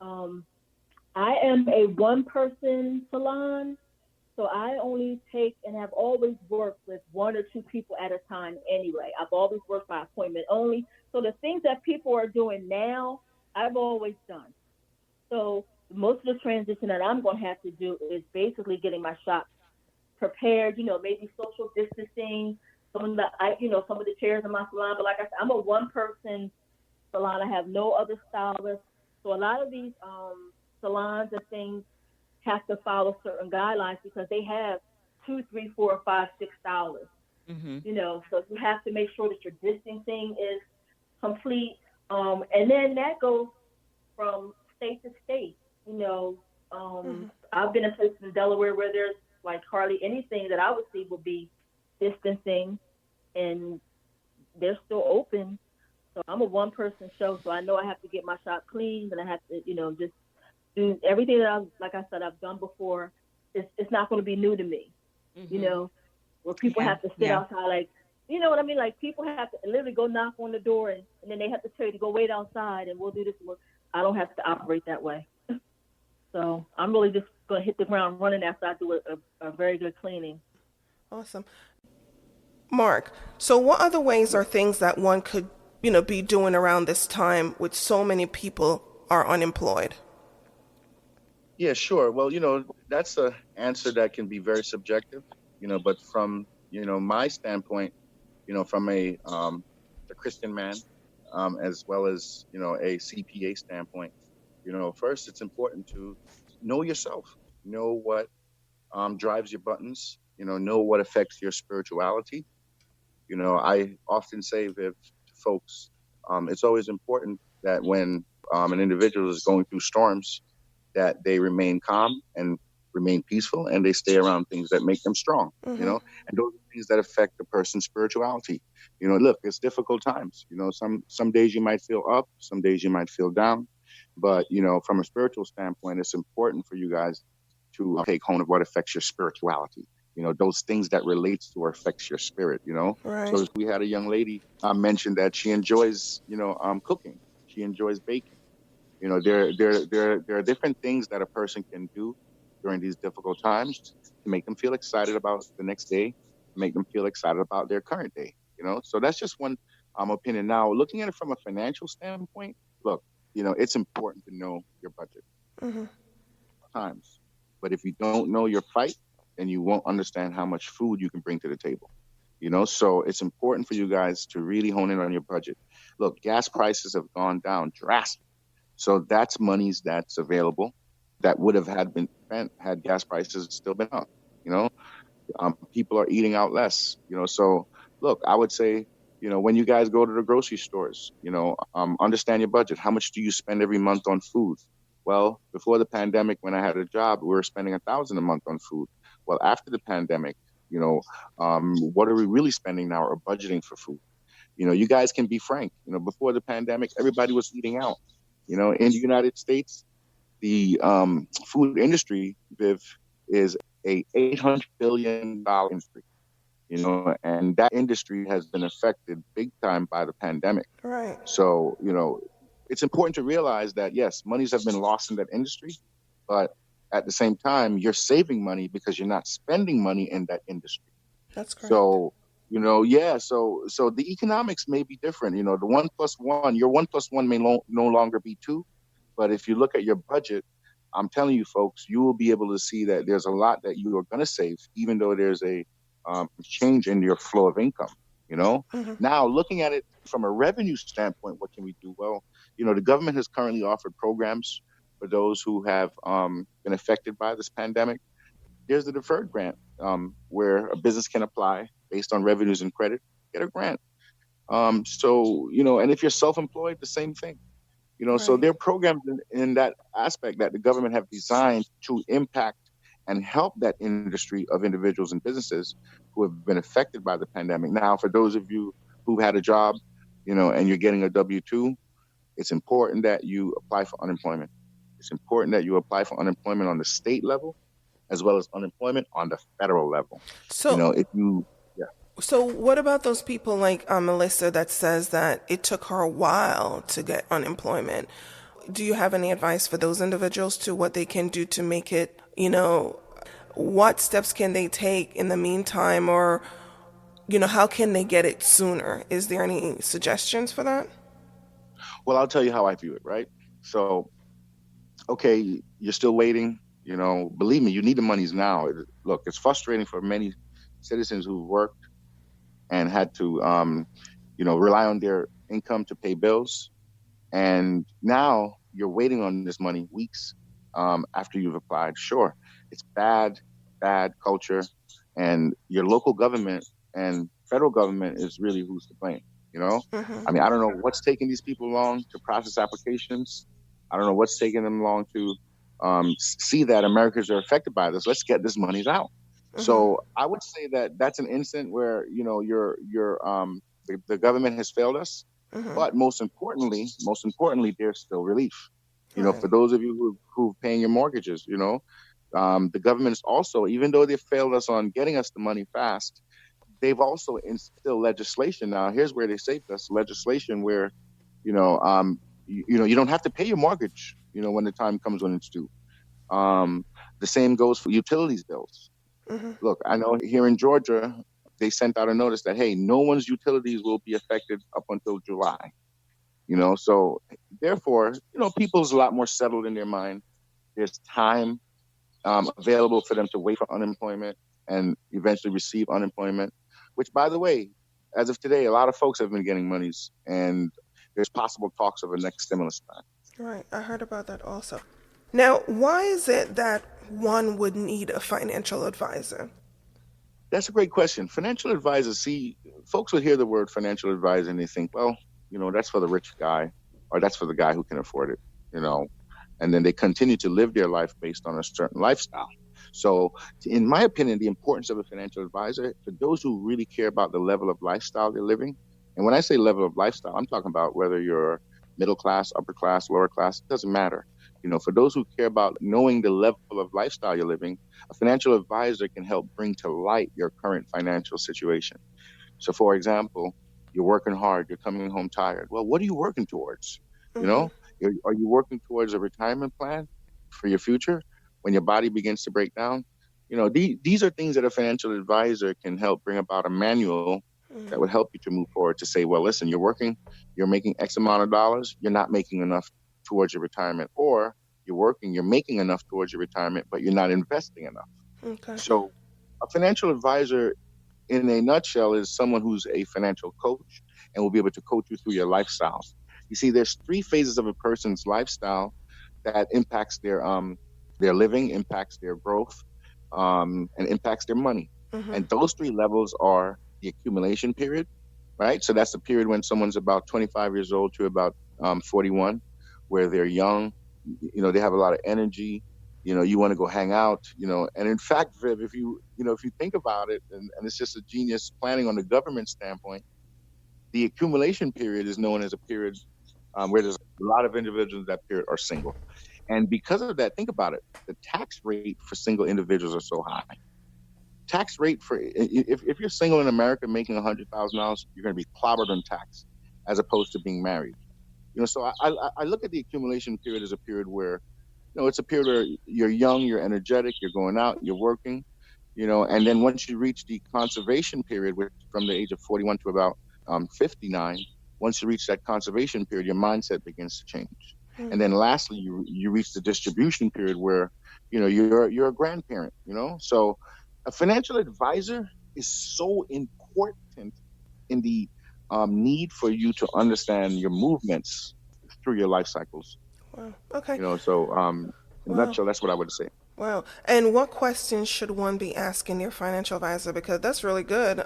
Speaker 5: Um, I am a one person salon, so I only take and have always worked with one or two people at a time anyway. I've always worked by appointment only. So the things that people are doing now, I've always done. So most of the transition that I'm going to have to do is basically getting my shop prepared, maybe social distancing, some of the chairs in my salon. But like I said, I'm a one person salon. I have no other stylists. So a lot of these salons and things have to follow certain guidelines because they have two, three, four, five, six stylists.
Speaker 2: Mm-hmm.
Speaker 5: So you have to make sure that your distancing is complete. And then that goes from state to state. You know,
Speaker 1: Hmm.
Speaker 5: I've been in places in Delaware where there's like hardly anything that I would see would be distancing, and they're still open. So I'm a one person show, so I know I have to get my shop cleaned, and I have to, just do everything that like I said, I've done before. It's not going to be new to me, you
Speaker 2: Mm-hmm.
Speaker 5: know, where people
Speaker 2: Yeah,
Speaker 5: have to sit
Speaker 2: yeah.
Speaker 5: outside, like, you know what I mean? Like people have to literally go knock on the door, and then they have to tell you to go wait outside, and we'll do this. I don't have to operate that way. So I'm really just going to hit the ground running after I do a very good cleaning.
Speaker 1: Awesome. Mark, so what other ways are things that one could, be doing around this time with so many people are unemployed?
Speaker 6: Yeah, sure. Well, that's a answer that can be very subjective, but from, my standpoint, from a Christian man, as well as, a CPA standpoint, first it's important to know yourself, know what drives your buttons, know what affects your spirituality. I often say to folks, it's always important that when an individual is going through storms, that they remain calm and remain peaceful and they stay around things that make them strong,
Speaker 1: Hmm.
Speaker 6: and those are things that affect the person's spirituality. Look, it's difficult times. Some days you might feel up, some days you might feel down. But, from a spiritual standpoint, it's important for you guys to take home of what affects your spirituality. Those things that relates to or affects your spirit,
Speaker 1: Right.
Speaker 6: So we had a young lady mention that she enjoys, cooking. She enjoys baking. There are different things that a person can do during these difficult times to make them feel excited about the next day, to make them feel excited about their current day. So that's just one opinion. Now, looking at it from a financial standpoint, look, it's important to know your budget
Speaker 1: Hmm.
Speaker 6: times. But if you don't know your fight, then you won't understand how much food you can bring to the table. So it's important for you guys to really hone in on your budget. Look, gas prices have gone down drastically, so that's monies that's available that would have had been spent had gas prices still been up. You know, People are eating out less. So look, I would say, when you guys go to the grocery stores, understand your budget. How much do you spend every month on food? Well, before the pandemic, when I had a job, we were spending 1,000 a month on food. Well, after the pandemic, what are we really spending now or budgeting for food? You guys can be frank. Before the pandemic, everybody was eating out. In the United States, the food industry, Viv, is a $800 billion industry. And that industry has been affected big time by the pandemic.
Speaker 1: Right.
Speaker 6: So, it's important to realize that yes, monies have been lost in that industry, but at the same time, you're saving money because you're not spending money in that industry.
Speaker 1: That's correct.
Speaker 6: So, yeah. So the economics may be different. The 1+1, your 1+1 may no longer be two, but if you look at your budget, I'm telling you, folks, you will be able to see that there's a lot that you are going to save, even though there's a change in your flow of income. You know,
Speaker 1: Mm-hmm.
Speaker 6: now looking at it from a revenue standpoint, what can we do? Well, the government has currently offered programs for those who have been affected by this pandemic. There's the deferred grant, where a business can apply based on revenues and credit, get a grant. So, and if you're self-employed, the same thing. So
Speaker 1: Right.
Speaker 6: there are programs in that aspect that the government have designed to impact and help that industry of individuals and businesses who have been affected by the pandemic. Now, for those of you who've had a job, and you're getting a W-2, it's important that you apply for unemployment. It's important that you apply for unemployment on the state level as well as unemployment on the federal level.
Speaker 1: So,
Speaker 6: If you, yeah.
Speaker 1: so what about those people like Melissa that says that it took her a while to get unemployment? Do you have any advice for those individuals to what they can do to make it, what steps can they take in the meantime, or, how can they get it sooner? Is there any suggestions for that?
Speaker 6: Well, I'll tell you how I view it, right? So, okay, you're still waiting. Believe me, you need the monies now. Look, it's frustrating for many citizens who've worked and had to, rely on their income to pay bills. And now you're waiting on this money weeks after you've applied. Sure, it's bad culture. And your local government and federal government is really who's to blame.
Speaker 1: Mm-hmm.
Speaker 6: I mean, I don't know what's taking these people long to process applications. I don't know what's taking them long to see that Americans are affected by this. Let's get this money out.
Speaker 1: Mm-hmm.
Speaker 6: So I would say that that's an instant where the government has failed us.
Speaker 1: Mm-hmm.
Speaker 6: But most importantly, there's still relief.
Speaker 1: Right.
Speaker 6: For those of you who paying your mortgages, the government is also, even though they failed us on getting us the money fast, they've also instilled legislation. Now, here's where they saved us: legislation where, you don't have to pay your mortgage, when the time comes when it's due. The same goes for utilities bills.
Speaker 1: Mm-hmm.
Speaker 6: Look, I know here in Georgia, they sent out a notice that, hey, no one's utilities will be affected up until July. So therefore, people's a lot more settled in their mind. There's time available for them to wait for unemployment and eventually receive unemployment, which, by the way, as of today, a lot of folks have been getting monies, and there's possible talks of a next stimulus plan.
Speaker 1: Right. I heard about that also. Now, why is it that one would need a financial advisor?
Speaker 6: That's a great question. Financial advisors, see, folks will hear the word financial advisor and they think, well, that's for the rich guy, or that's for the guy who can afford it, and then they continue to live their life based on a certain lifestyle. So, in my opinion, the importance of a financial advisor, for those who really care about the level of lifestyle they're living, and when I say level of lifestyle, I'm talking about whether you're middle class, upper class, lower class, it doesn't matter. For those who care about knowing the level of lifestyle you're living, a financial advisor can help bring to light your current financial situation. So, for example, you're working hard, you're coming home tired. Well, what are you working towards? You
Speaker 1: Mm-hmm.
Speaker 6: know, are you working towards a retirement plan for your future when your body begins to break down? These are things that a financial advisor can help bring about a manual that would help you to move forward to say, well, listen, you're working, you're making X amount of dollars, you're not making enough towards your retirement, or you're working, you're making enough towards your retirement, but you're not investing enough.
Speaker 1: Okay.
Speaker 6: So a financial advisor, in a nutshell, is someone who's a financial coach and will be able to coach you through your lifestyle. You see, there's three phases of a person's lifestyle that impacts their living, impacts their growth, and impacts their money.
Speaker 1: Mm-hmm.
Speaker 6: And those three levels are the accumulation period, right? So that's the period when someone's about 25 years old to about 41, where they're young, they have a lot of energy, you want to go hang out, and in fact, Viv, if you think about it, and it's just a genius planning on the government standpoint, the accumulation period is known as a period where there's a lot of individuals that period are single. And because of that, think about it, the tax rate for single individuals are so high. Tax rate for, if you're single in America making $100,000, you're going to be clobbered on tax as opposed to being married. So I look at the accumulation period as a period where, it's a period where you're young, you're energetic, you're going out, you're working, and then once you reach the conservation period, which from the age of 41 to about 59, once you reach that conservation period, your mindset begins to change. And then lastly, you reach the distribution period where, you're a grandparent, So a financial advisor is so important in the need for you to understand your movements through your life cycles.
Speaker 1: Wow. Okay.
Speaker 6: So in a
Speaker 1: Wow.
Speaker 6: nutshell, that's what I would say.
Speaker 1: Wow. And what questions should one be asking their financial advisor? Because that's really good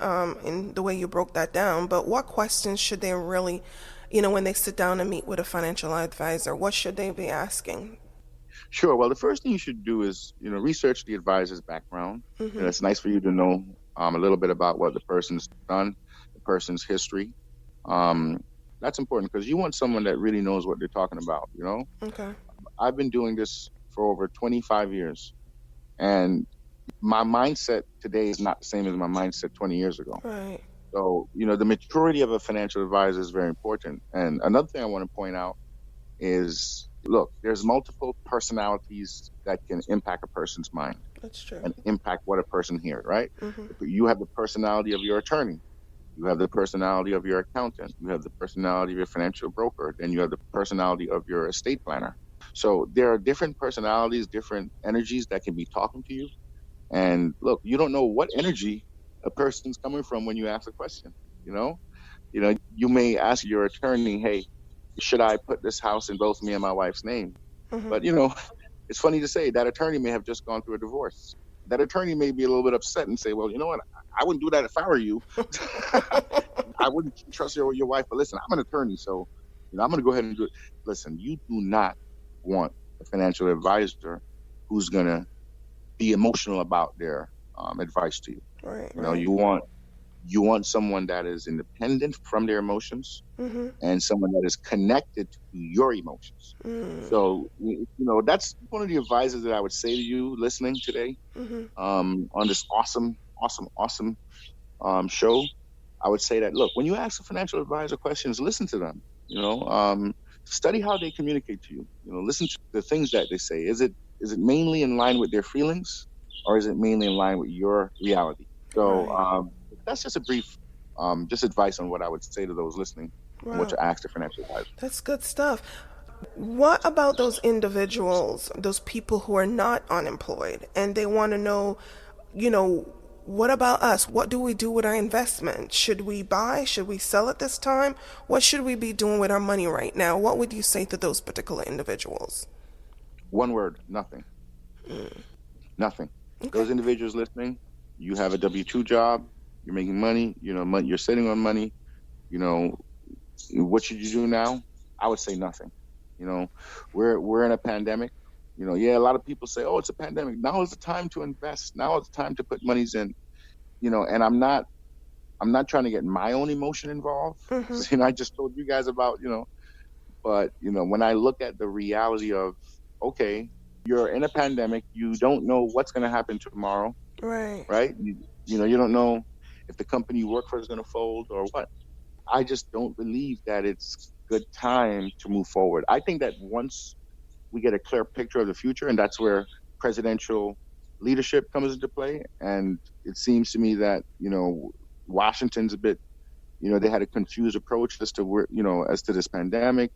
Speaker 1: in the way you broke that down. But what questions should they really, when they sit down and meet with a financial advisor, what should they be asking?
Speaker 6: Sure. Well, the first thing you should do is, research the advisor's background.
Speaker 1: Mm-hmm.
Speaker 6: It's nice for you to know a little bit about what the person's done, the person's history. Um, that's important because you want someone that really knows what they're talking about.
Speaker 1: Okay.
Speaker 6: I've been doing this for over 25 years, and my mindset today is not the same as my mindset 20 years ago.
Speaker 1: Right.
Speaker 6: So, the maturity of a financial advisor is very important. And another thing I want to point out is, look, there's multiple personalities that can impact a person's mind
Speaker 1: That's true.
Speaker 6: and impact what a person hears, right?
Speaker 1: Mm-hmm.
Speaker 6: You have the personality of your attorney. You have the personality of your accountant. You have the personality of your financial broker. Then you have the personality of your estate planner. So there are different personalities, different energies that can be talking to you. And look, you don't know what energy a person's coming from when you ask a question. You may ask your attorney, hey, should I put this house in both me and my wife's name?
Speaker 1: Mm-hmm.
Speaker 6: But, it's funny to say that attorney may have just gone through a divorce. That attorney may be a little bit upset and say, well, you know what? I wouldn't do that if I were you. I wouldn't trust your wife. But listen, I'm an attorney, so I'm going to go ahead and do it. Listen, you do not want a financial advisor who's going to be emotional about their advice to you.
Speaker 1: Right.
Speaker 6: You want someone that is independent from their emotions
Speaker 1: Mm-hmm.
Speaker 6: and someone that is connected to your emotions.
Speaker 1: Mm.
Speaker 6: So, that's one of the advices that I would say to you listening today
Speaker 1: Mm-hmm.
Speaker 6: on this awesome show. I would say that, look, when you ask a financial advisor questions, listen to them. Study how they communicate to you. Listen to the things that they say. Is it mainly in line with their feelings, or is it mainly in line with your reality? So
Speaker 1: Right.
Speaker 6: that's just a brief just advice on what I would say to those listening and what
Speaker 1: Wow.
Speaker 6: to ask the financial advisor.
Speaker 1: That's good stuff. What about those individuals, those people who are not unemployed and they want to know, what about us? What do we do with our investment? Should we buy? Should we sell at this time? What should we be doing with our money right now? What would you say to those particular individuals?
Speaker 6: One word: nothing. Nothing.
Speaker 1: Okay.
Speaker 6: Those individuals listening, you have a W-2 job, you're making money, you're sitting on money, what should you do now? I would say nothing. We're in a pandemic. A lot of people say, oh, it's a pandemic. Now is the time to invest. Now is the time to put monies in, and I'm not trying to get my own emotion involved.
Speaker 1: Mm-hmm.
Speaker 6: I just told you guys about, but, when I look at the reality of, okay, you're in a pandemic, you don't know what's going to happen tomorrow,
Speaker 1: Right.
Speaker 6: right? You don't know if the company you work for is going to fold or what. I just don't believe that it's good time to move forward. I think that once we get a clear picture of the future, and that's where presidential leadership comes into play. And it seems to me that, Washington's a bit, they had a confused approach as to where, as to this pandemic.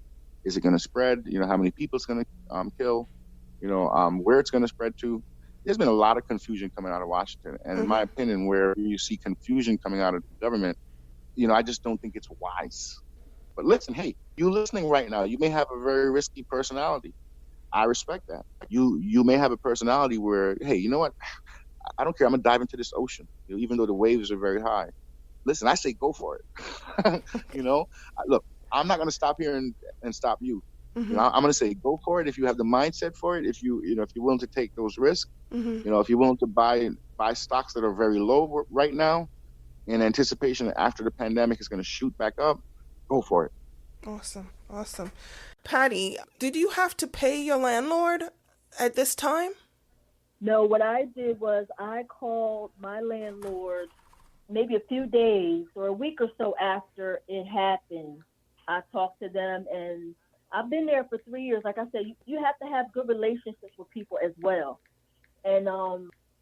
Speaker 6: Is it going to spread? How many people it's going to kill? Where it's going to spread to. There's been a lot of confusion coming out of Washington. And in my opinion, where you see confusion coming out of the government, I just don't think it's wise. But listen, hey, you listening right now, you may have a very risky personality. I respect that. You may have a personality where, hey, you know what? I don't care. I'm going to dive into this ocean, even though the waves are very high. Listen, I say go for it. Look, I'm not going to stop here and stop you.
Speaker 1: Mm-hmm.
Speaker 6: I'm going to say go for it if you have the mindset for it. If if you're willing to take those risks,
Speaker 1: Mm-hmm.
Speaker 6: if you're willing to buy stocks that are very low right now, in anticipation that after the pandemic is going to shoot back up, go for it.
Speaker 1: Awesome. Awesome. Patty, did you have to pay your landlord at this time?
Speaker 5: No, what I did was I called my landlord maybe a few days or a week or so after it happened. I talked to them, and I've been there for 3 years. Like I said, you have to have good relationships with people as well. And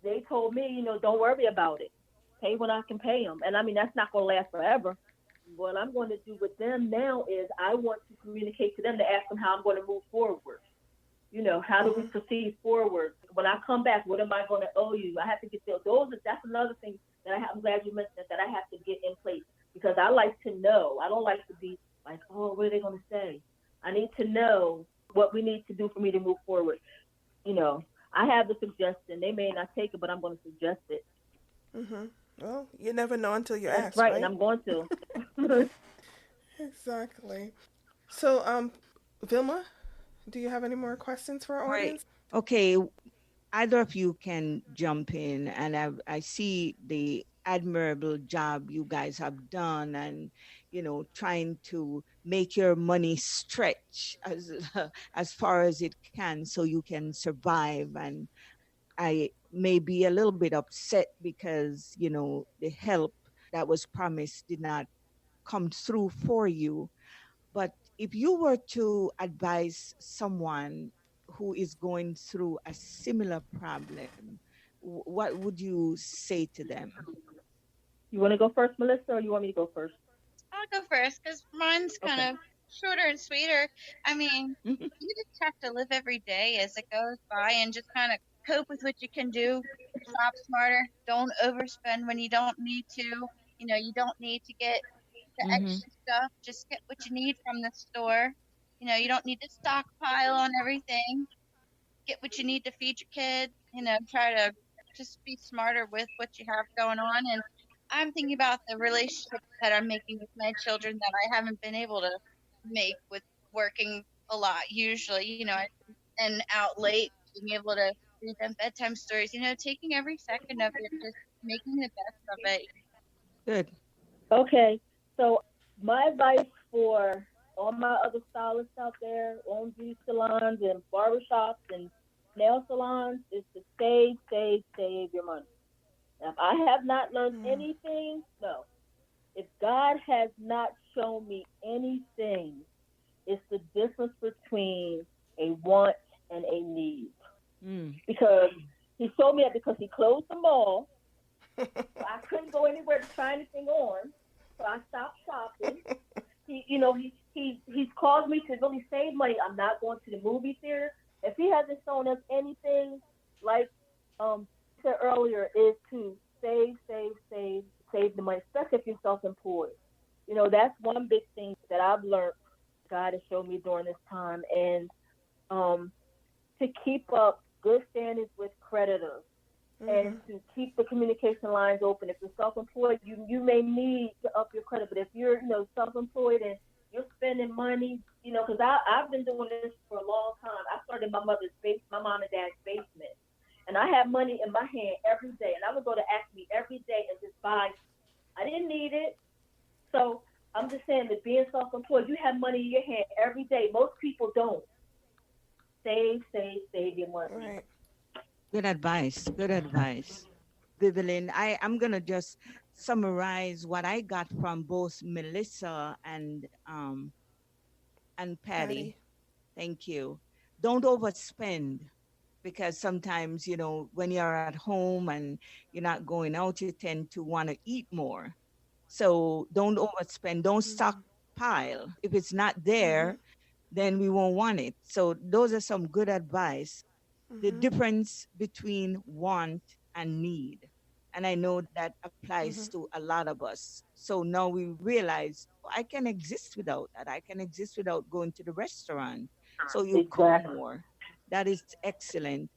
Speaker 5: they told me, don't worry about it. Pay when I can pay them. And I mean, that's not going to last forever. what I'm going to do with them now is I want to communicate to them to ask them how I'm going to move forward. How do we
Speaker 1: Mm-hmm.
Speaker 5: proceed forward? When I come back, what am I going to owe you? I have to get those. That's another thing that I'm glad you mentioned that I have to get in place because I like to know. I don't like to be like, oh, what are they going to say? I need to know what we need to do for me to move forward. You know, I have the suggestion. They may not take it, but I'm going to suggest it.
Speaker 1: Mm-hmm. Well, you never know until you
Speaker 5: That's
Speaker 1: ask,
Speaker 5: right, and
Speaker 1: right?
Speaker 5: I'm going to.
Speaker 1: Exactly. So, Vilma, do you have any more questions for our
Speaker 2: Right.
Speaker 1: audience?
Speaker 2: Okay, either of you can jump in, and I see the admirable job you guys have done, and trying to make your money stretch as as far as it can, so you can survive. And I may be a little bit upset because the help that was promised did not come through for you. But if you were to advise someone who is going through a similar problem, what would you say to them?
Speaker 5: You want to go first, Melissa, or you want me to go first?
Speaker 3: I'll go first because mine's kind
Speaker 5: Okay.
Speaker 3: of shorter and sweeter. I mean, you just have to live every day as it goes by and just kind of cope with what you can do. Shop smarter. Don't overspend when you don't need to. You don't need to get the
Speaker 2: Mm-hmm.
Speaker 3: extra stuff. Just get what you need from the store. You don't need to stockpile on everything. Get what you need to feed your kid. Try to just be smarter with what you have going on. And I'm thinking about the relationships that I'm making with my children that I haven't been able to make with working a lot usually, and out late, being able to read them bedtime stories, taking every second of it, just making the best of it.
Speaker 2: Good.
Speaker 5: Okay. So my advice for all my other stylists out there, own beauty salons and barbershops and nail salons, is to save, save, save your money. Now, if I have not learned
Speaker 1: Mm,
Speaker 5: anything, no. If God has not shown me anything, it's the difference between a want and a need.
Speaker 2: Mm.
Speaker 5: Because he showed me that because he closed the mall, so I couldn't go anywhere to try anything on. So I stopped shopping. He's caused me to really save money. I'm not going to the movie theater. If he hasn't shown us anything, like said earlier, is to save, save, save, save the money, especially if you're self-employed. That's one big thing that I've learned. God has shown me during this time, and um, to keep up good standards with creditors and
Speaker 1: mm-hmm.
Speaker 5: to keep the communication lines open. If you're self-employed, you may need to up your credit, but if you're self-employed and you're spending money, because I've been doing this for a long time. I started in my mom and dad's basement, and I had money in my hand every day, and I would go to Acme every day and just buy. I didn't need it, so I'm just saying that being self-employed, you have money in your hand every day. Most people don't. Save, save, save your money.
Speaker 1: Right.
Speaker 2: Good advice. Good advice. Vivian, I'm going to just summarize what I got from both Melissa and Patty.
Speaker 1: Patty.
Speaker 2: Thank you. Don't overspend, because sometimes, when you're at home and you're not going out, you tend to want to eat more. So don't overspend, don't
Speaker 1: Mm-hmm.
Speaker 2: stockpile. If it's not
Speaker 1: Mm-hmm.
Speaker 2: there, then we won't want it. So those are some good advice. The
Speaker 1: Mm-hmm.
Speaker 2: difference between want and need. And I know that applies
Speaker 1: Mm-hmm.
Speaker 2: to a lot of us. So now we realize, "Oh, I can exist without that. I can exist without going to the restaurant." So you cook
Speaker 5: Exactly.
Speaker 2: more. That is excellent.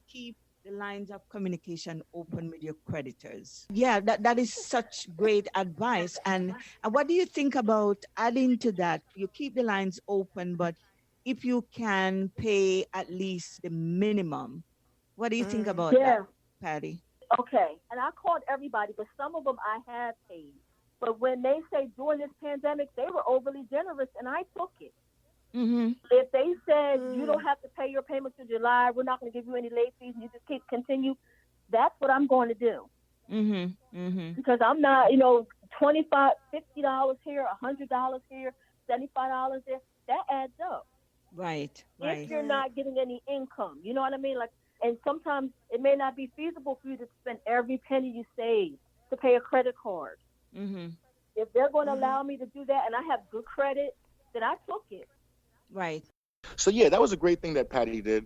Speaker 2: Keep the lines of communication open with your creditors. Yeah, that is such great advice. And what do you think about adding to that? You keep the lines open, but if you can pay at least the minimum, what do you think
Speaker 1: Mm,
Speaker 2: about that,
Speaker 5: Yeah.
Speaker 2: Patty?
Speaker 5: Okay. And I called everybody, but some of them I have paid. But when they say during this pandemic, they were overly generous, and I took it.
Speaker 2: Mm-hmm.
Speaker 5: If they said you
Speaker 1: mm,
Speaker 5: don't have to pay your payment to July, we're not going to give you any late fees, and you just keep continue, that's what I'm going to do
Speaker 2: Mm-hmm. Mm-hmm.
Speaker 5: because I'm not, $25, $50 here, $100 here, $75 there. That adds up.
Speaker 2: Right,
Speaker 5: If
Speaker 2: right.
Speaker 5: you're
Speaker 1: right.
Speaker 5: not getting any income, you know what I mean? Like, and sometimes it may not be feasible for you to spend every penny you save to pay a credit card.
Speaker 2: Mm-hmm.
Speaker 5: If they're going to
Speaker 1: Mm-hmm.
Speaker 5: allow me to do that and I have good credit, then I took it.
Speaker 2: Right.
Speaker 6: So yeah, that was a great thing that Patty did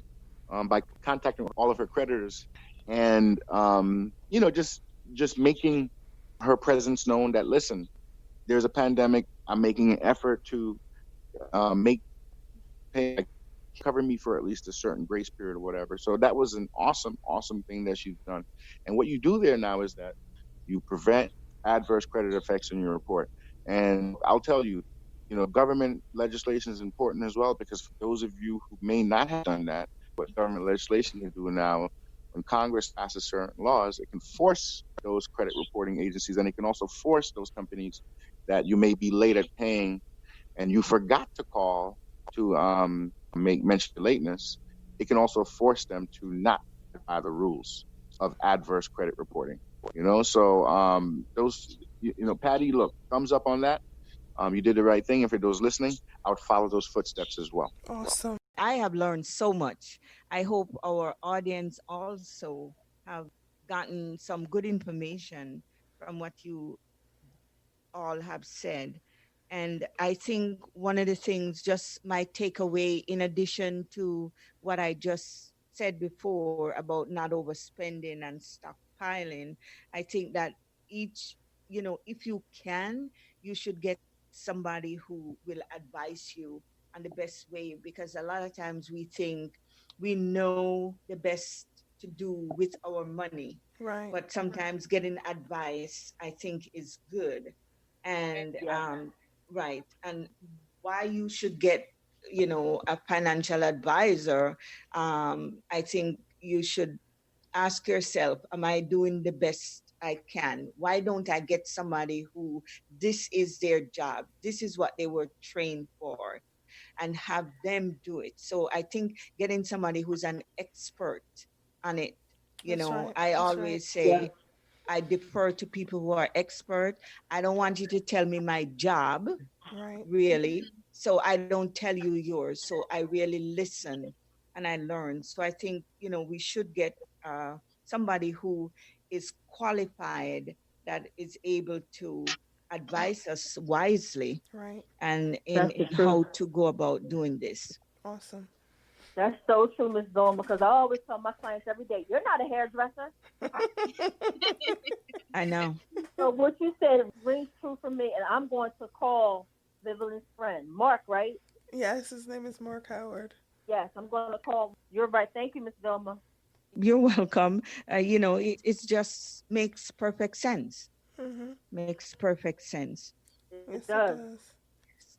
Speaker 6: by contacting all of her creditors and just making her presence known that listen, there's a pandemic. I'm making an effort to make pay cover me for at least a certain grace period or whatever. So that was an awesome thing that she's done. And what you do there now is that you prevent adverse credit effects in your report. And I'll tell you, government legislation is important as well because for those of you who may not have done that, what government legislation can do now, when Congress passes certain laws, it can force those credit reporting agencies, and it can also force those companies that you may be late at paying and you forgot to call to make mention of lateness. It can also force them to not apply the rules of adverse credit reporting. So those, Patty, look, thumbs up on that. You did the right thing. And for those listening, I would follow those footsteps as well.
Speaker 1: Awesome.
Speaker 2: I have learned so much. I hope our audience also have gotten some good information from what you all have said. And I think one of the things, just my takeaway, in addition to what I just said before about not overspending and stockpiling, I think that if you can, you should get somebody who will advise you on the best way, because a lot of times we think we know the best to do with our money,
Speaker 1: Right.
Speaker 2: but sometimes getting advice, I think, is good. And
Speaker 5: Yeah.
Speaker 2: right. And why you should get, a financial advisor, I think you should ask yourself, am I doing the best I can? Why don't I get somebody who this is their job? This is what they were trained for, and have them do it. So I think getting somebody who's an expert on it,
Speaker 1: That's right.
Speaker 2: I
Speaker 1: That's right.
Speaker 2: always
Speaker 5: Yeah.
Speaker 2: say, I defer to people who are expert. I don't want you to tell me my job,
Speaker 1: Right.
Speaker 2: really. So I don't tell you yours. So I really listen and I learn. So I think, we should get somebody who is qualified, that is able to advise us wisely
Speaker 1: Right.
Speaker 2: and in,
Speaker 5: That's the
Speaker 2: in
Speaker 5: truth.
Speaker 2: how to go about doing this.
Speaker 1: Awesome.
Speaker 5: That's so true, Miss Dawn, because I always tell my clients every day, you're not a hairdresser.
Speaker 2: I know.
Speaker 5: So what you said rings true for me, and I'm going to call Vivian's friend, Mark, right?
Speaker 1: Yes, his name is Mark Howard.
Speaker 5: Yes, I'm going to call. You're right. Thank you, Miss Vilma.
Speaker 2: You're welcome. It just makes perfect sense.
Speaker 1: Mm-hmm.
Speaker 2: Makes perfect sense.
Speaker 5: It
Speaker 1: Yes, it
Speaker 5: does.
Speaker 1: does.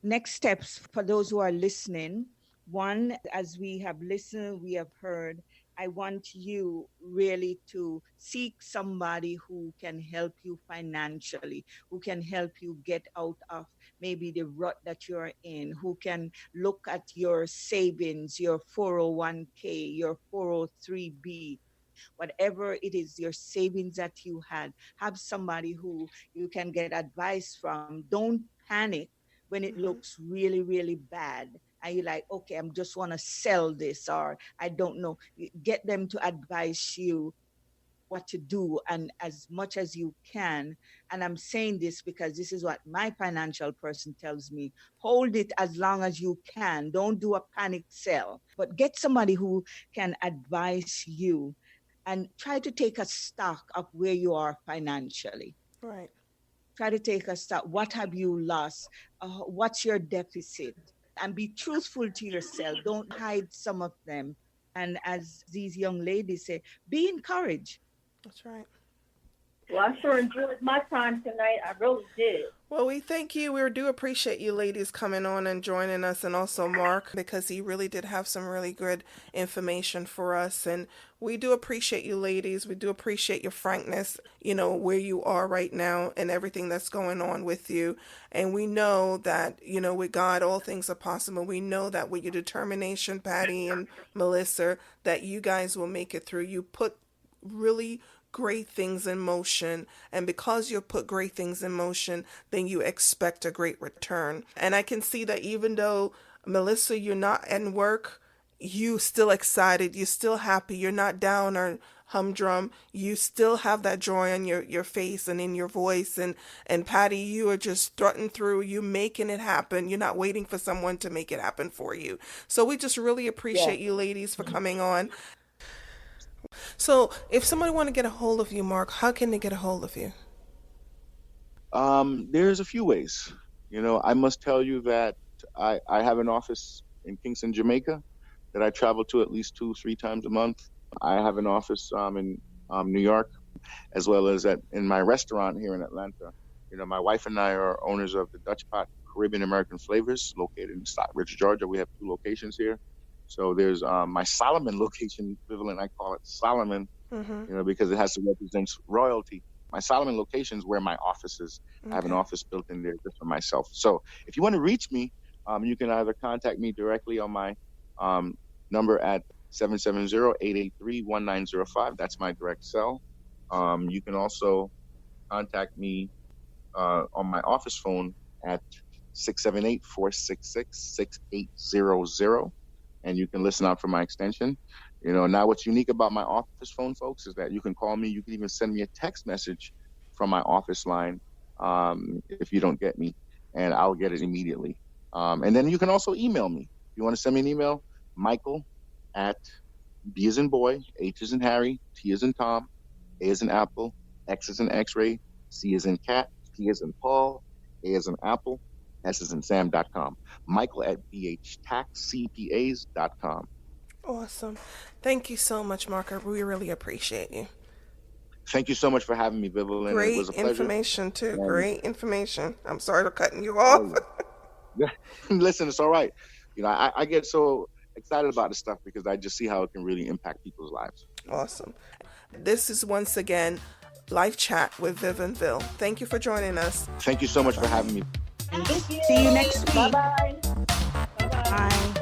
Speaker 2: Next steps for those who are listening. One, as we have listened, we have heard, I want you really to seek somebody who can help you financially, who can help you get out of maybe the rut that you're in, who can look at your savings, your 401k, your 403b, whatever it is, your savings that you had. Have somebody who you can get advice from. Don't panic when it
Speaker 1: Mm-hmm.
Speaker 2: looks really, really bad. And you're like, okay, I'm just want to sell this, or I don't know. Get them to advise you what to do, and as much as you can. And I'm saying this because this is what my financial person tells me: hold it as long as you can. Don't do a panic sell, but get somebody who can advise you and try to take a stock of where you are financially.
Speaker 1: Right.
Speaker 2: Try to take a stock. What have you lost? What's your deficit? And be truthful to yourself. Don't hide some of them. And as these young ladies say, be encouraged.
Speaker 1: That's right.
Speaker 5: Well, I sure enjoyed my time tonight. I really did.
Speaker 1: Well, we thank you. We do appreciate you ladies coming on and joining us, and also Mark, because he really did have some really good information for us. And we do appreciate you ladies. We do appreciate your frankness, where you are right now and everything that's going on with you. And we know that, with God, all things are possible. We know that with your determination, Patty and Melissa, that you guys will make it through. You put really great things in motion, and because you put great things in motion, then you expect a great return. And I can see that even though, Melissa, you're not in work, you still excited, you're still happy, you're not down or humdrum, you still have that joy on your face and in your voice. And Patty, you are just strutting through, you making it happen. You're not waiting for someone to make it happen for you. So we just really appreciate you ladies for coming on. So if somebody want to get a hold of you, Mark, how can they get a hold of you?
Speaker 6: There's a few ways. I must tell you that I have an office in Kingston, Jamaica, that I travel to at least 2-3 times a month. I have an office in New York, as well as in my restaurant here in Atlanta. My wife and I are owners of the Dutch Pot Caribbean American Flavors, located in Stockbridge, Georgia. We have 2 locations here. So there's my Solomon location, equivalent, I call it Solomon, because it has to represent royalty. My Solomon location is where my office is. Okay. I have an office built in there just for myself. So if you want to reach me, you can either contact me directly on my number at 770-883-1905. That's my direct cell. You can also contact me on my office phone at 678-466-6800. And you can listen out for my extension. Now what's unique about my office phone, folks, is that you can call me. You can even send me a text message from my office line if you don't get me, and I'll get it immediately. And then you can also email me. If you want to send me an email, Michael at B as in boy, H as in Harry, T as in Tom, A as in Apple, X as in X-ray, C as in cat, P as in Paul, A as in Apple, S as in Sam.com. Michael at bhtaxcpas.com.
Speaker 1: Awesome. Thank you so much, Mark. We really appreciate you.
Speaker 6: Thank you so much for having me, Vivian.
Speaker 1: Great
Speaker 6: it was a pleasure.
Speaker 1: Information, too. Great information. I'm sorry for cutting you off.
Speaker 6: Listen, it's all right. I get so excited about this stuff because I just see how it can really impact people's lives.
Speaker 1: Awesome. This is once again Live Chat with Vivian Ville. Thank you for joining us.
Speaker 6: Thank you so much for having me.
Speaker 2: See you next week.
Speaker 5: Bye-bye.
Speaker 2: Bye.